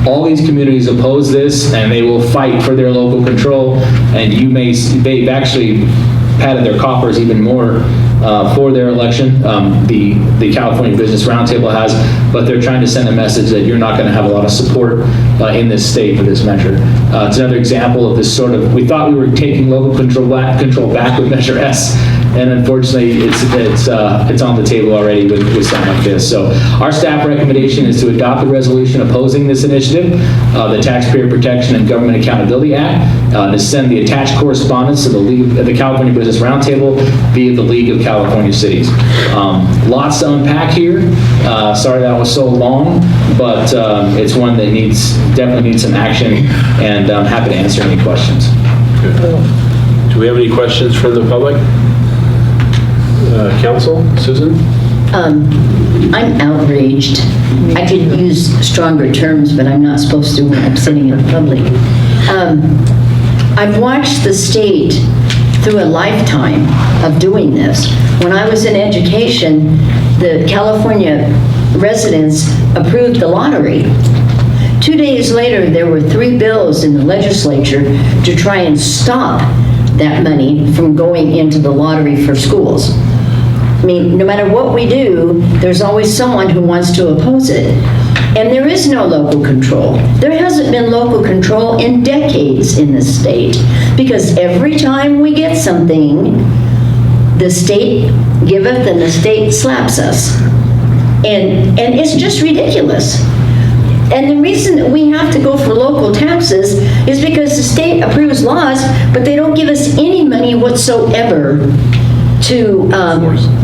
all these communities oppose this and they will fight for their local control, and they've actually padded their coffers even more for their election. The California Business Roundtable has, but they're trying to send a message that you're not going to have a lot of support in this state for this measure. It's another example of this sort of, we thought we were taking local control back with Measure S, and unfortunately it's on the table already with something like this. So our staff recommendation is to adopt the resolution opposing this initiative, the Taxpayer Protection and Government Accountability Act, to send the attached correspondence to the California Business Roundtable via the League of California Cities. Lots to unpack here. Sorry that was so long, but it's one that definitely needs some action, and I'm happy to answer any questions. Do we have any questions from the public? Council, Susan? I'm outraged. I could use stronger terms, but I'm not supposed to when I'm sitting in public. I've watched the state through a lifetime of doing this. When I was in education, the California residents approved the lottery. 2 days later, there were 3 bills in the legislature to try and stop that money from going into the lottery for schools. I mean, no matter what we do, there's always someone who wants to oppose it. And there is no local control. There hasn't been local control in decades in this state, because every time we get something, the state giveth and the state slaps us. And it's just ridiculous. And the reason that we have to go for local taxes is because the state approves laws, but they don't give us any money whatsoever to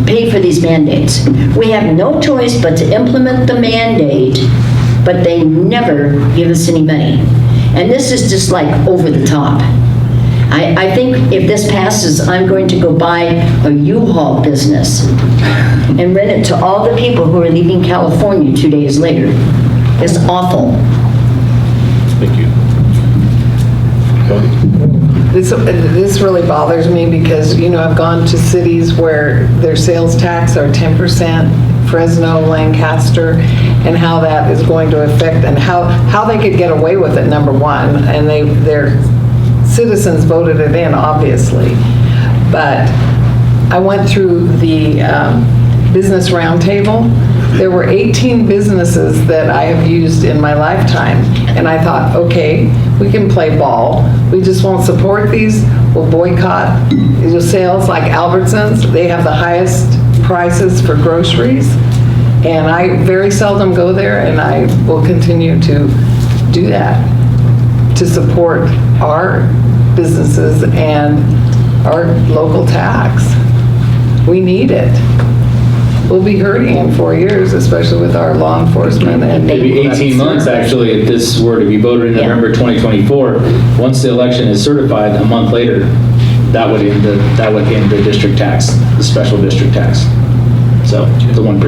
pay for these mandates. We have no choice but to implement the mandate, but they never give us any money. And this is just like over the top. I think if this passes, I'm going to go buy a U-Haul business and rent it to all the people who are leaving California 2 days later. It's awful. Thank you. This really bothers me because, you know, I've gone to cities where their sales tax are 10%, Fresno, Lancaster, and how that is going to affect, and how they could get away with it, number one, and their citizens voted it in, obviously. But I went through the Business Roundtable. There were 18 businesses that I have used in my lifetime, and I thought, okay, we can play ball. We just won't support these. We'll boycott sales like Albertsons. They have the highest prices for groceries, and I very seldom go there, and I will continue to do that to support our businesses and our local tax. We need it. We'll be hurting in 4 years, especially with our law enforcement and maybe 18 months, actually, if this were to be voted in November 2024. Once the election is certified, a month later, that would end the district tax, the special district tax. So the 1%.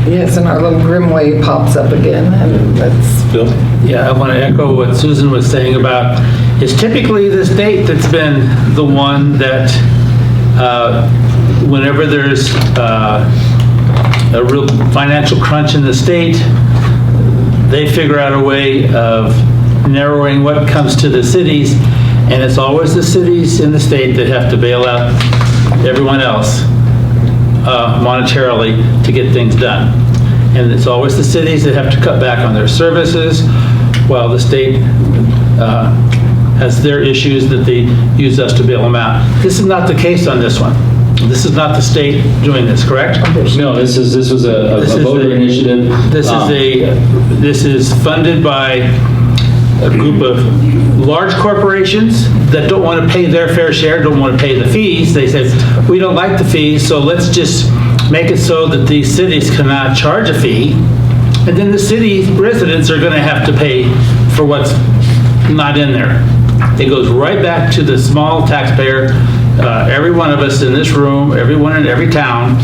Yes, and our little Grimway pops up again, and that's... Bill? Yeah, I want to echo what Susan was saying about, it's typically the state that's been the one that whenever there's a real financial crunch in the state, they figure out a way of narrowing what comes to the cities, and it's always the cities in the state that have to bail out everyone else monetarily to get things done. And it's always the cities that have to cut back on their services, while the state has their issues that they use us to bail them out. This is not the case on this one. This is not the state doing this, correct? No, this was a voter initiative. This is funded by a group of large corporations that don't want to pay their fair share, don't want to pay the fees. They said, we don't like the fees, so let's just make it so that these cities cannot charge a fee, and then the city residents are going to have to pay for what's not in there. It goes right back to the small taxpayer. Every one of us in this room, everyone in every town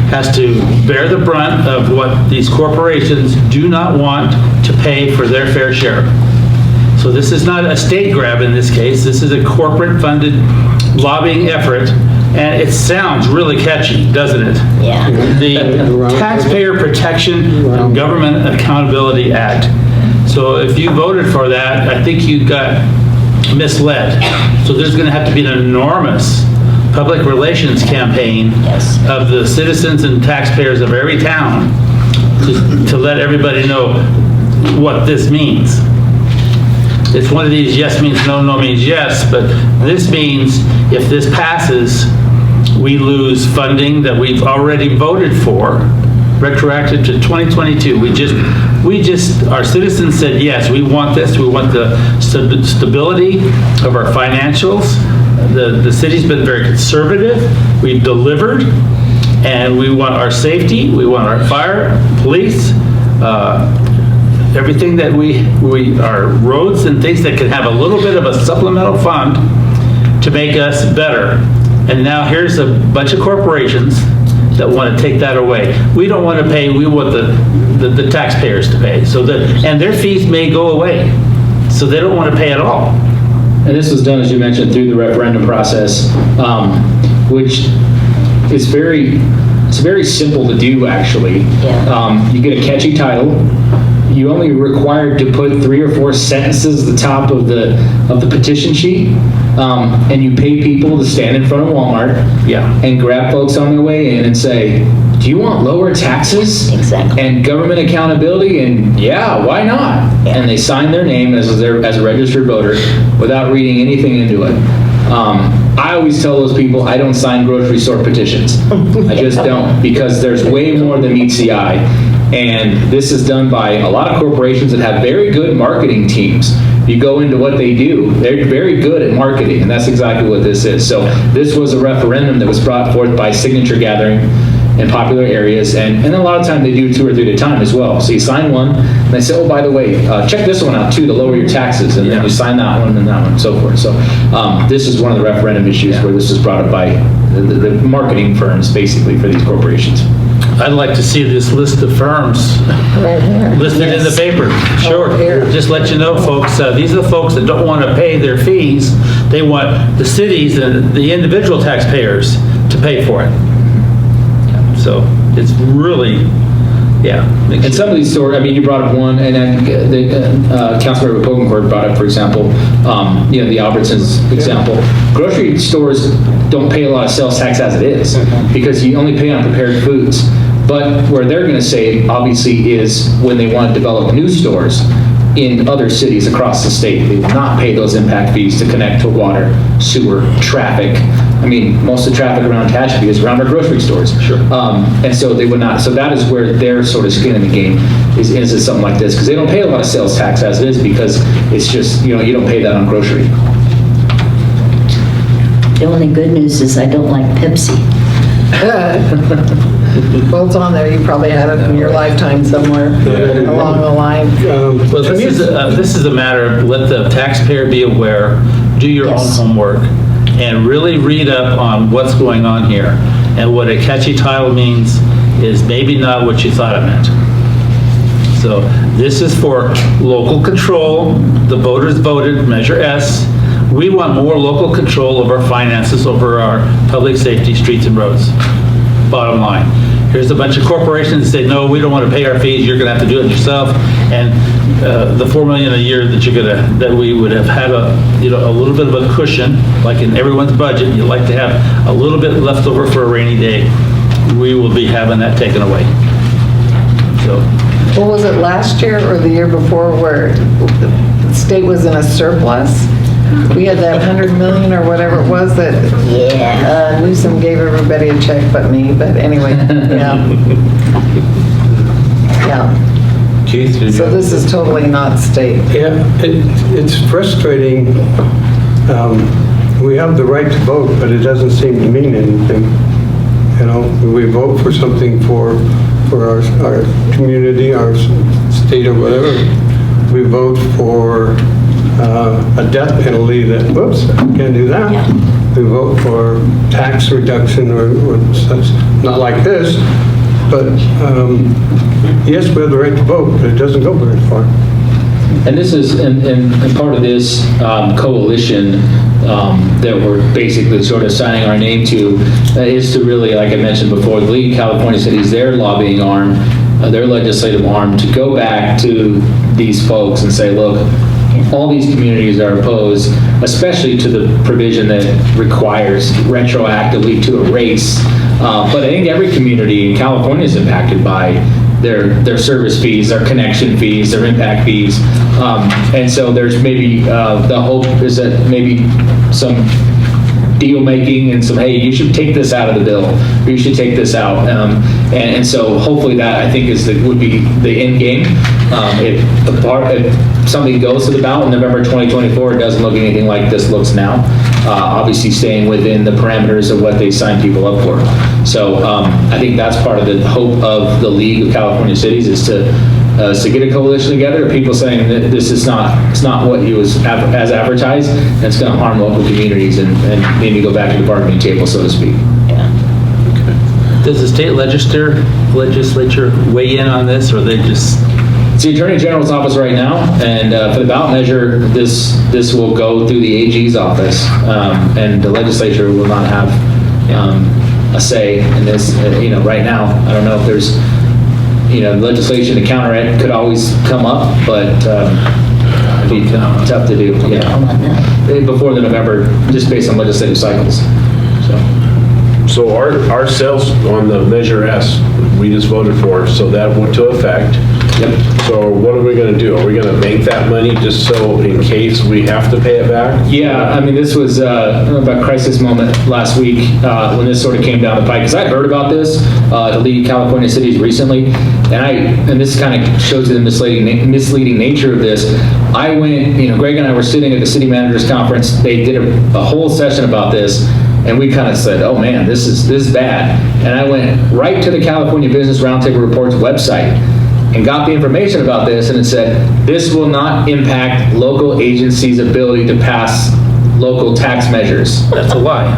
has to bear the brunt of what these corporations do not want to pay for their fair share. So this is not a state grab in this case. This is a corporate-funded lobbying effort, and it sounds really catchy, doesn't it? Yeah. The Taxpayer Protection and Government Accountability Act. So if you voted for that, I think you got misled. So there's going to have to be an enormous public relations campaign of the citizens and taxpayers of every town to let everybody know what this means. It's one of these yes means no, no means yes, but this means if this passes, we lose funding that we've already voted for, retroactive to 2022. Our citizens said, yes, we want this. We want the stability of our financials. The city's been very conservative. We've delivered, and we want our safety. We want our fire, police, everything that our roads and things that can have a little bit of a supplemental fund to make us better. And now here's a bunch of corporations that want to take that away. We don't want to pay, we want the taxpayers to pay. And their fees may go away, so they don't want to pay at all. And this was done, as you mentioned, through the referendum process, which is very simple to do, actually. You get a catchy title. You only required to put 3 or 4 sentences at the top of the petition sheet, and you pay people to stand in front of Walmart and grab folks on their way in and say, do you want lower taxes and government accountability? And yeah, why not? And they sign their name as a registered voter without reading anything into it. I always tell those people I don't sign grocery store petitions. I just don't, because there's way more than meets the eye. And this is done by a lot of corporations that have very good marketing teams. You go into what they do, they're very good at marketing, and that's exactly what this is. So this was a referendum that was brought forth by signature gathering in popular areas, and a lot of time they do 2 or 3 at a time as well. So you sign one, and they say, oh, by the way, check this one out too to lower your taxes, and then you sign that one and that one and so forth. So this is one of the referendum issues where this is brought up by the marketing firms, basically, for these corporations. I'd like to see this list of firms listed in the paper. Sure. Just let you know, folks, these are the folks that don't want to pay their fees. They want the cities and the individual taxpayers to pay for it. So it's really, And some of these stores, I mean, you brought up one, and then Councilmember Pokencourt brought up, for example, the Albertsons example. Grocery stores don't pay a lot of sales tax as it is, because you only pay on prepared foods. But where they're going to save, obviously, is when they want to develop new stores in other cities across the state. They will not pay those impact fees to connect to water, sewer, traffic. I mean, most of the traffic around Tehachapi is around our grocery stores. Sure. And so they would not. So that is where their sort of skin in the game is something like this, because they don't pay a lot of sales tax as it is, because it's just, you don't pay that on grocery. The only good news is I don't like Pepsi. Well, it's on there. You probably had it in your lifetime somewhere along the line. well, this is a matter of let the taxpayer be aware, do your own homework, and really read up on what's going on here. And what a catchy title means is maybe not what you thought it meant. So this is for local control. The voters voted, Measure S. We want more local control of our finances, over our public safety, streets and roads. Bottom line. Here's a bunch of corporations that say, no, we don't want to pay our fees, you're going to have to do it yourself. And the $4 million a year that we would have had a little bit of a cushion, like in everyone's budget, you like to have a little bit left over for a rainy day. We will be having that taken away. So. Well, was it last year or the year before where the state was in a surplus? We had that 100 million or whatever it was that Newsom gave everybody a check but me. But anyway, Keith, So this is totally not state. Yeah, it's frustrating. We have the right to vote, but it doesn't seem to mean anything. We vote for something for our community, our state or whatever. We vote for a death penalty that, whoops, can't do that. We vote for tax reduction or such, not like this, but yes, we have the right to vote, but it doesn't go very far. And this is, and part of this coalition that we're basically sort of signing our name to is to really, like I mentioned before, the League of California Cities, their lobbying arm, their legislative arm, to go back to these folks and say, look, all these communities are opposed, especially to the provision that requires retroactively to erase. But I think every community in California is impacted by their service fees, their connection fees, their impact fees. And so there's maybe, the hope is that maybe some deal making and some, hey, you should take this out of the bill, or you should take this out. And so hopefully that, I think, would be the end game. If something goes to the ballot in November 2024, it doesn't look anything like this looks now. Obviously staying within the parameters of what they signed people up for. So I think that's part of the hope of the League of California Cities is to get a coalition together of people saying that this is it's not what he was as advertised, and it's going to harm local communities and maybe go back to the bargaining table, so to speak. Does the state legislature weigh in on this, or they just? It's the Attorney General's office right now, and for the ballot measure, this will go through the AG's office, and the legislature will not have a say in this. Right now, I don't know if there's legislation to counter it could always come up, but it'd be tough to do. Before the November, just based on legislative cycles. So our sales on the Measure S, we just voted for, so that went to effect. Yep. So what are we going to do? Are we going to bank that money just so in case we have to pay it back? Yeah, I mean, this was about crisis moment last week when this sort of came down the pike. Because I heard about this to lead California cities recently, and this kind of shows you the misleading nature of this. I went, Greg and I were sitting at the city managers conference. They did a whole session about this, and we kind of said, "Oh man, this is bad." And I went right to the California Business Roundtable Report's website and got the information about this, and it said, this will not impact local agencies' ability to pass local tax measures. That's a lie.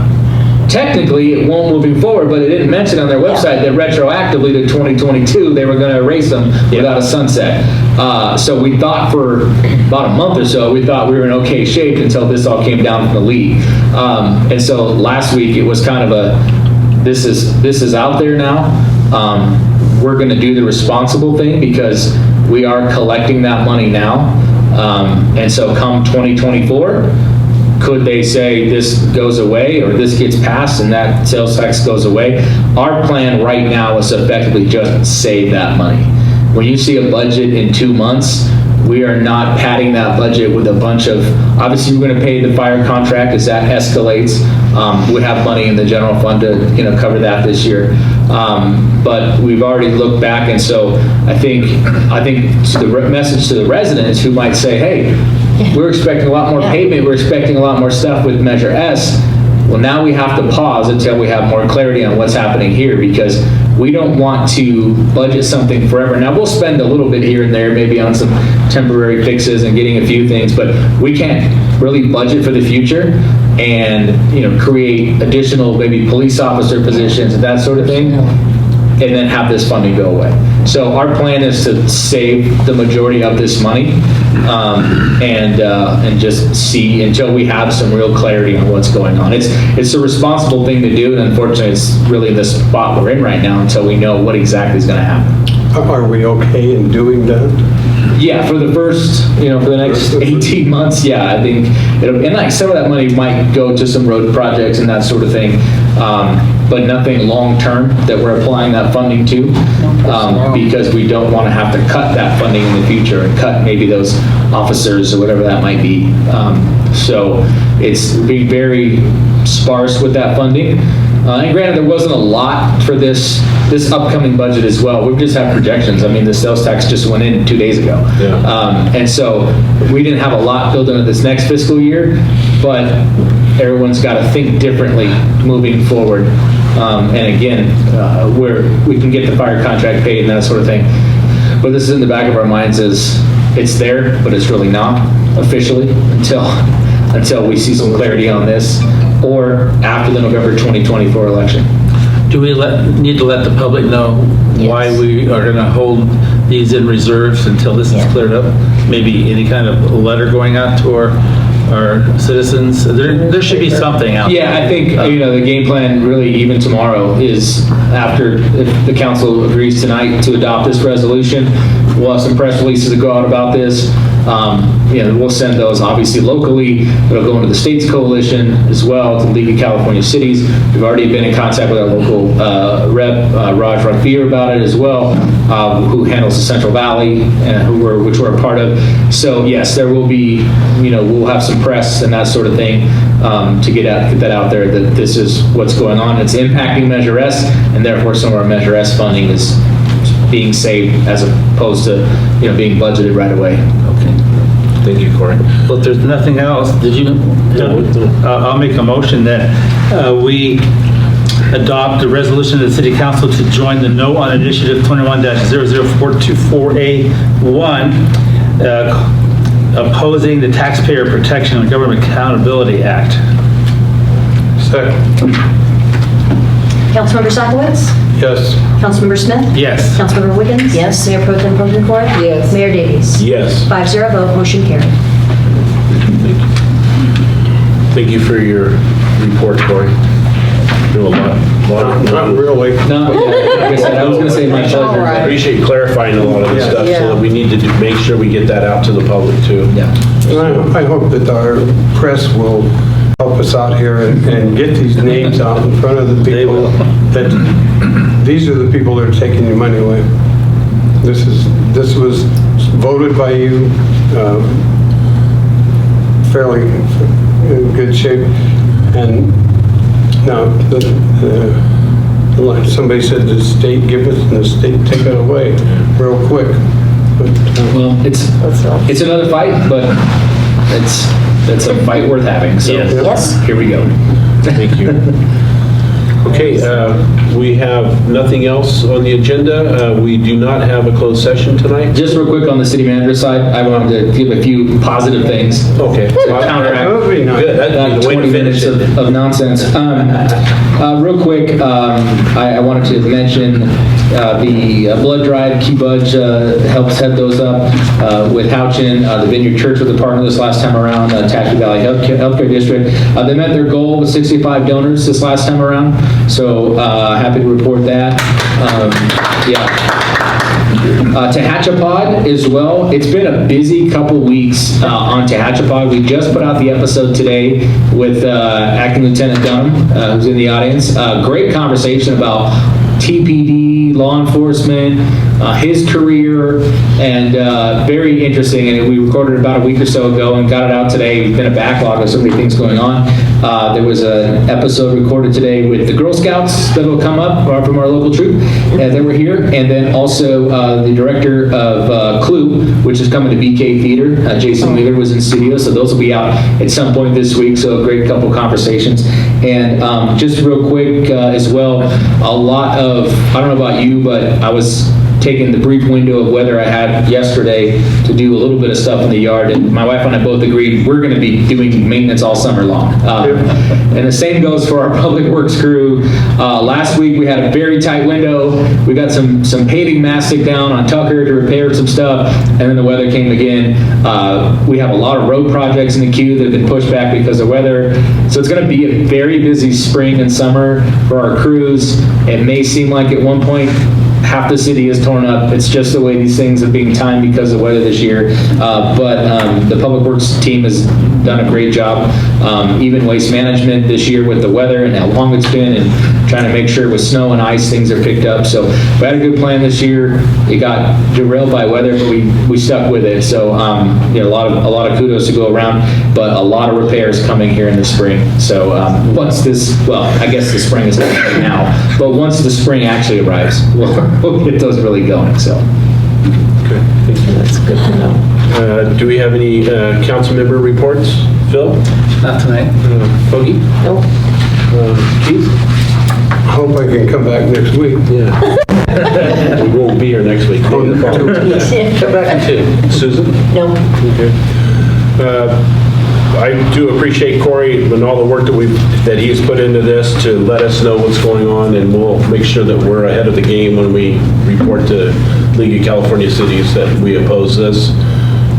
Technically, it won't moving forward, but it didn't mention on their website that retroactively to 2022, they were going to erase them without a sunset. So we thought for about a month or so, we thought we were in okay shape until this all came down from the league. And so last week, it was kind of this is out there now. We're going to do the responsible thing because we are collecting that money now. And so come 2024, could they say this goes away or this gets passed and that sales tax goes away? Our plan right now is to effectively just save that money. When you see a budget in 2 months, we are not padding that budget with a bunch of, obviously we're going to pay the fire contract as that escalates. We have money in the general fund to cover that this year. But we've already looked back, and so I think to the message to the residents who might say, hey, we're expecting a lot more pavement, we're expecting a lot more stuff with Measure S. Well, now we have to pause until we have more clarity on what's happening here, because we don't want to budget something forever. Now, we'll spend a little bit here and there, maybe on some temporary fixes and getting a few things, but we can't really budget for the future and create additional maybe police officer positions and that sort of thing, and then have this funding go away. So our plan is to save the majority of this money and just see until we have some real clarity on what's going on. It's a responsible thing to do, and unfortunately, it's really the spot we're in right now until we know what exactly is going to happen. Are we okay in doing that? Yeah, for the first, for the next 18 months, yeah, I think and like some of that money might go to some road projects and that sort of thing, but nothing long-term that we're applying that funding to, because we don't want to have to cut that funding in the future and cut maybe those officers or whatever that might be. So it's being very sparse with that funding. And granted, there wasn't a lot for this upcoming budget as well. We've just had projections. I mean, the sales tax just went in 2 days ago. Yeah. And so we didn't have a lot built into this next fiscal year, but everyone's got to think differently moving forward. And again, where we can get the fire contract paid and that sort of thing. But this is in the back of our minds is it's there, but it's really not officially until we see some clarity on this, or after the November 2024 election. Do we need to let the public know why we are going to hold these in reserves until this is cleared up? Maybe any kind of letter going out to our citizens? There should be something out there. Yeah, I think the game plan really even tomorrow is after, if the council agrees tonight to adopt this resolution, We'll have some press releases that go out about this. We'll send those obviously locally. It'll go into the state's coalition as well, to the League of California Cities. We've already been in contact with our local rep, Raj Radfir, about it as well, who handles the Central Valley, which we're a part of. So yes, there will be, we'll have some press and that sort of thing to get that out there, that this is what's going on. It's impacting Measure S, and therefore some of our Measure S funding is being saved as opposed to, being budgeted right away. Okay. Thank you, Corey. Well, if there's nothing else, did you? No. I'll make a motion that we adopt a resolution of the City Council to join the No on Initiative 21-00424A1, opposing the Taxpayer Protection and Government Accountability Act. Second. Councilmember Sockowitz? Yes. Councilmember Smith? Yes. Councilmember Wiggins? Yes. Mayor Pro Tem Court? Yes. Mayor Davies? Yes. 5-0 vote, motion carried. Thank you for your report, Corey. Do a lot. Not really. No, like I said, I was going to say my pleasure. All right. I appreciate clarifying a lot of this Yeah. stuff, so that we need to make sure we get that out to the public too. Yeah. And I hope that our press will help us out here and get these names out in front of the They people. will. That these are the people that are taking your money away. This was voted by you, fairly in good shape, and now like somebody said, the state give us and the state take it away real quick. But, Well, it's another fight, but it's a fight worth having. So Yes. here we go. Thank you. Okay, we have nothing else on the agenda. We do not have a closed session tonight. Just real quick on the city manager side, I wanted to give a few positive things. Okay. To counteract That would be nice. Good, that'd be the way to 20 finish minutes it. of nonsense. Real quick, I wanted to mention the blood drive. Key Budge helps head those up with Houchin, the Vineyard Church with a partner this last time around, Tehachapi Valley Healthcare District. They met their goal with 65 donors this last time around, so happy to report that. Tehachapi as well. It's been a busy couple weeks on Tehachapi. We just put out the episode today with Acting Lieutenant Dunham, who's in the audience. Great conversation about TPD, law enforcement, his career, and very interesting. And we recorded about a week or so ago and got it out today. We've been a backlog of so many things going on. There was an episode recorded today with the Girl Scouts that will come up from our local troop that were here, and then also the director of Clue, which is coming to BK Theater. Jason Wheeler was in studio, so those will be out at some point this week. So a great couple conversations. And just real quick as well, a lot of, I don't know about you, but I was taking the brief window of weather I had yesterday to do a little bit of stuff in the yard, and my wife and I both agreed we're going to be doing maintenance all summer long. And the same goes for our public works crew. Last week we had a very tight window. We got some paving mastic down on Tucker to repair some stuff, and then the weather came again. We have a lot of road projects in the queue that have been pushed back because of weather. So it's going to be a very busy spring and summer for our crews. It may seem like at one point half the city is torn up. It's just the way these things are being timed because of weather this year. But the Public Works team has done a great job. Even waste management this year with the weather and how long it's been, and trying to make sure with snow and ice things are picked up. So we had a good plan this year. It got derailed by weather, but we stuck with it. So a lot of kudos to go around, but a lot of repairs coming here in the spring. So once this, well, I guess the spring is happening now, but once the spring actually arrives, we'll get those really going. So Okay, thank you. That's good to know. Do we have any council member reports? Phil? Not tonight. Foggy? Nope. Keith? I hope I can come back next week. Yeah. We won't be here next week. Maybe the following. Come back in 2. Susan? No. Okay. I do appreciate Corey and all the work that he's put into this to let us know what's going on, and we'll make sure that we're ahead of the game when we report to League of California Cities that we oppose this,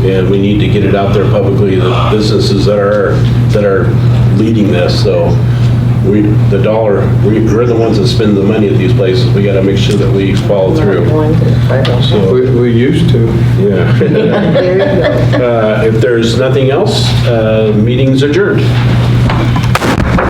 and we need to get it out there publicly, the businesses that are leading this. So we're the ones that spend the money at these places. We got to make sure that we follow through. So, We used to. yeah. There you go. If there's nothing else, meeting's adjourned.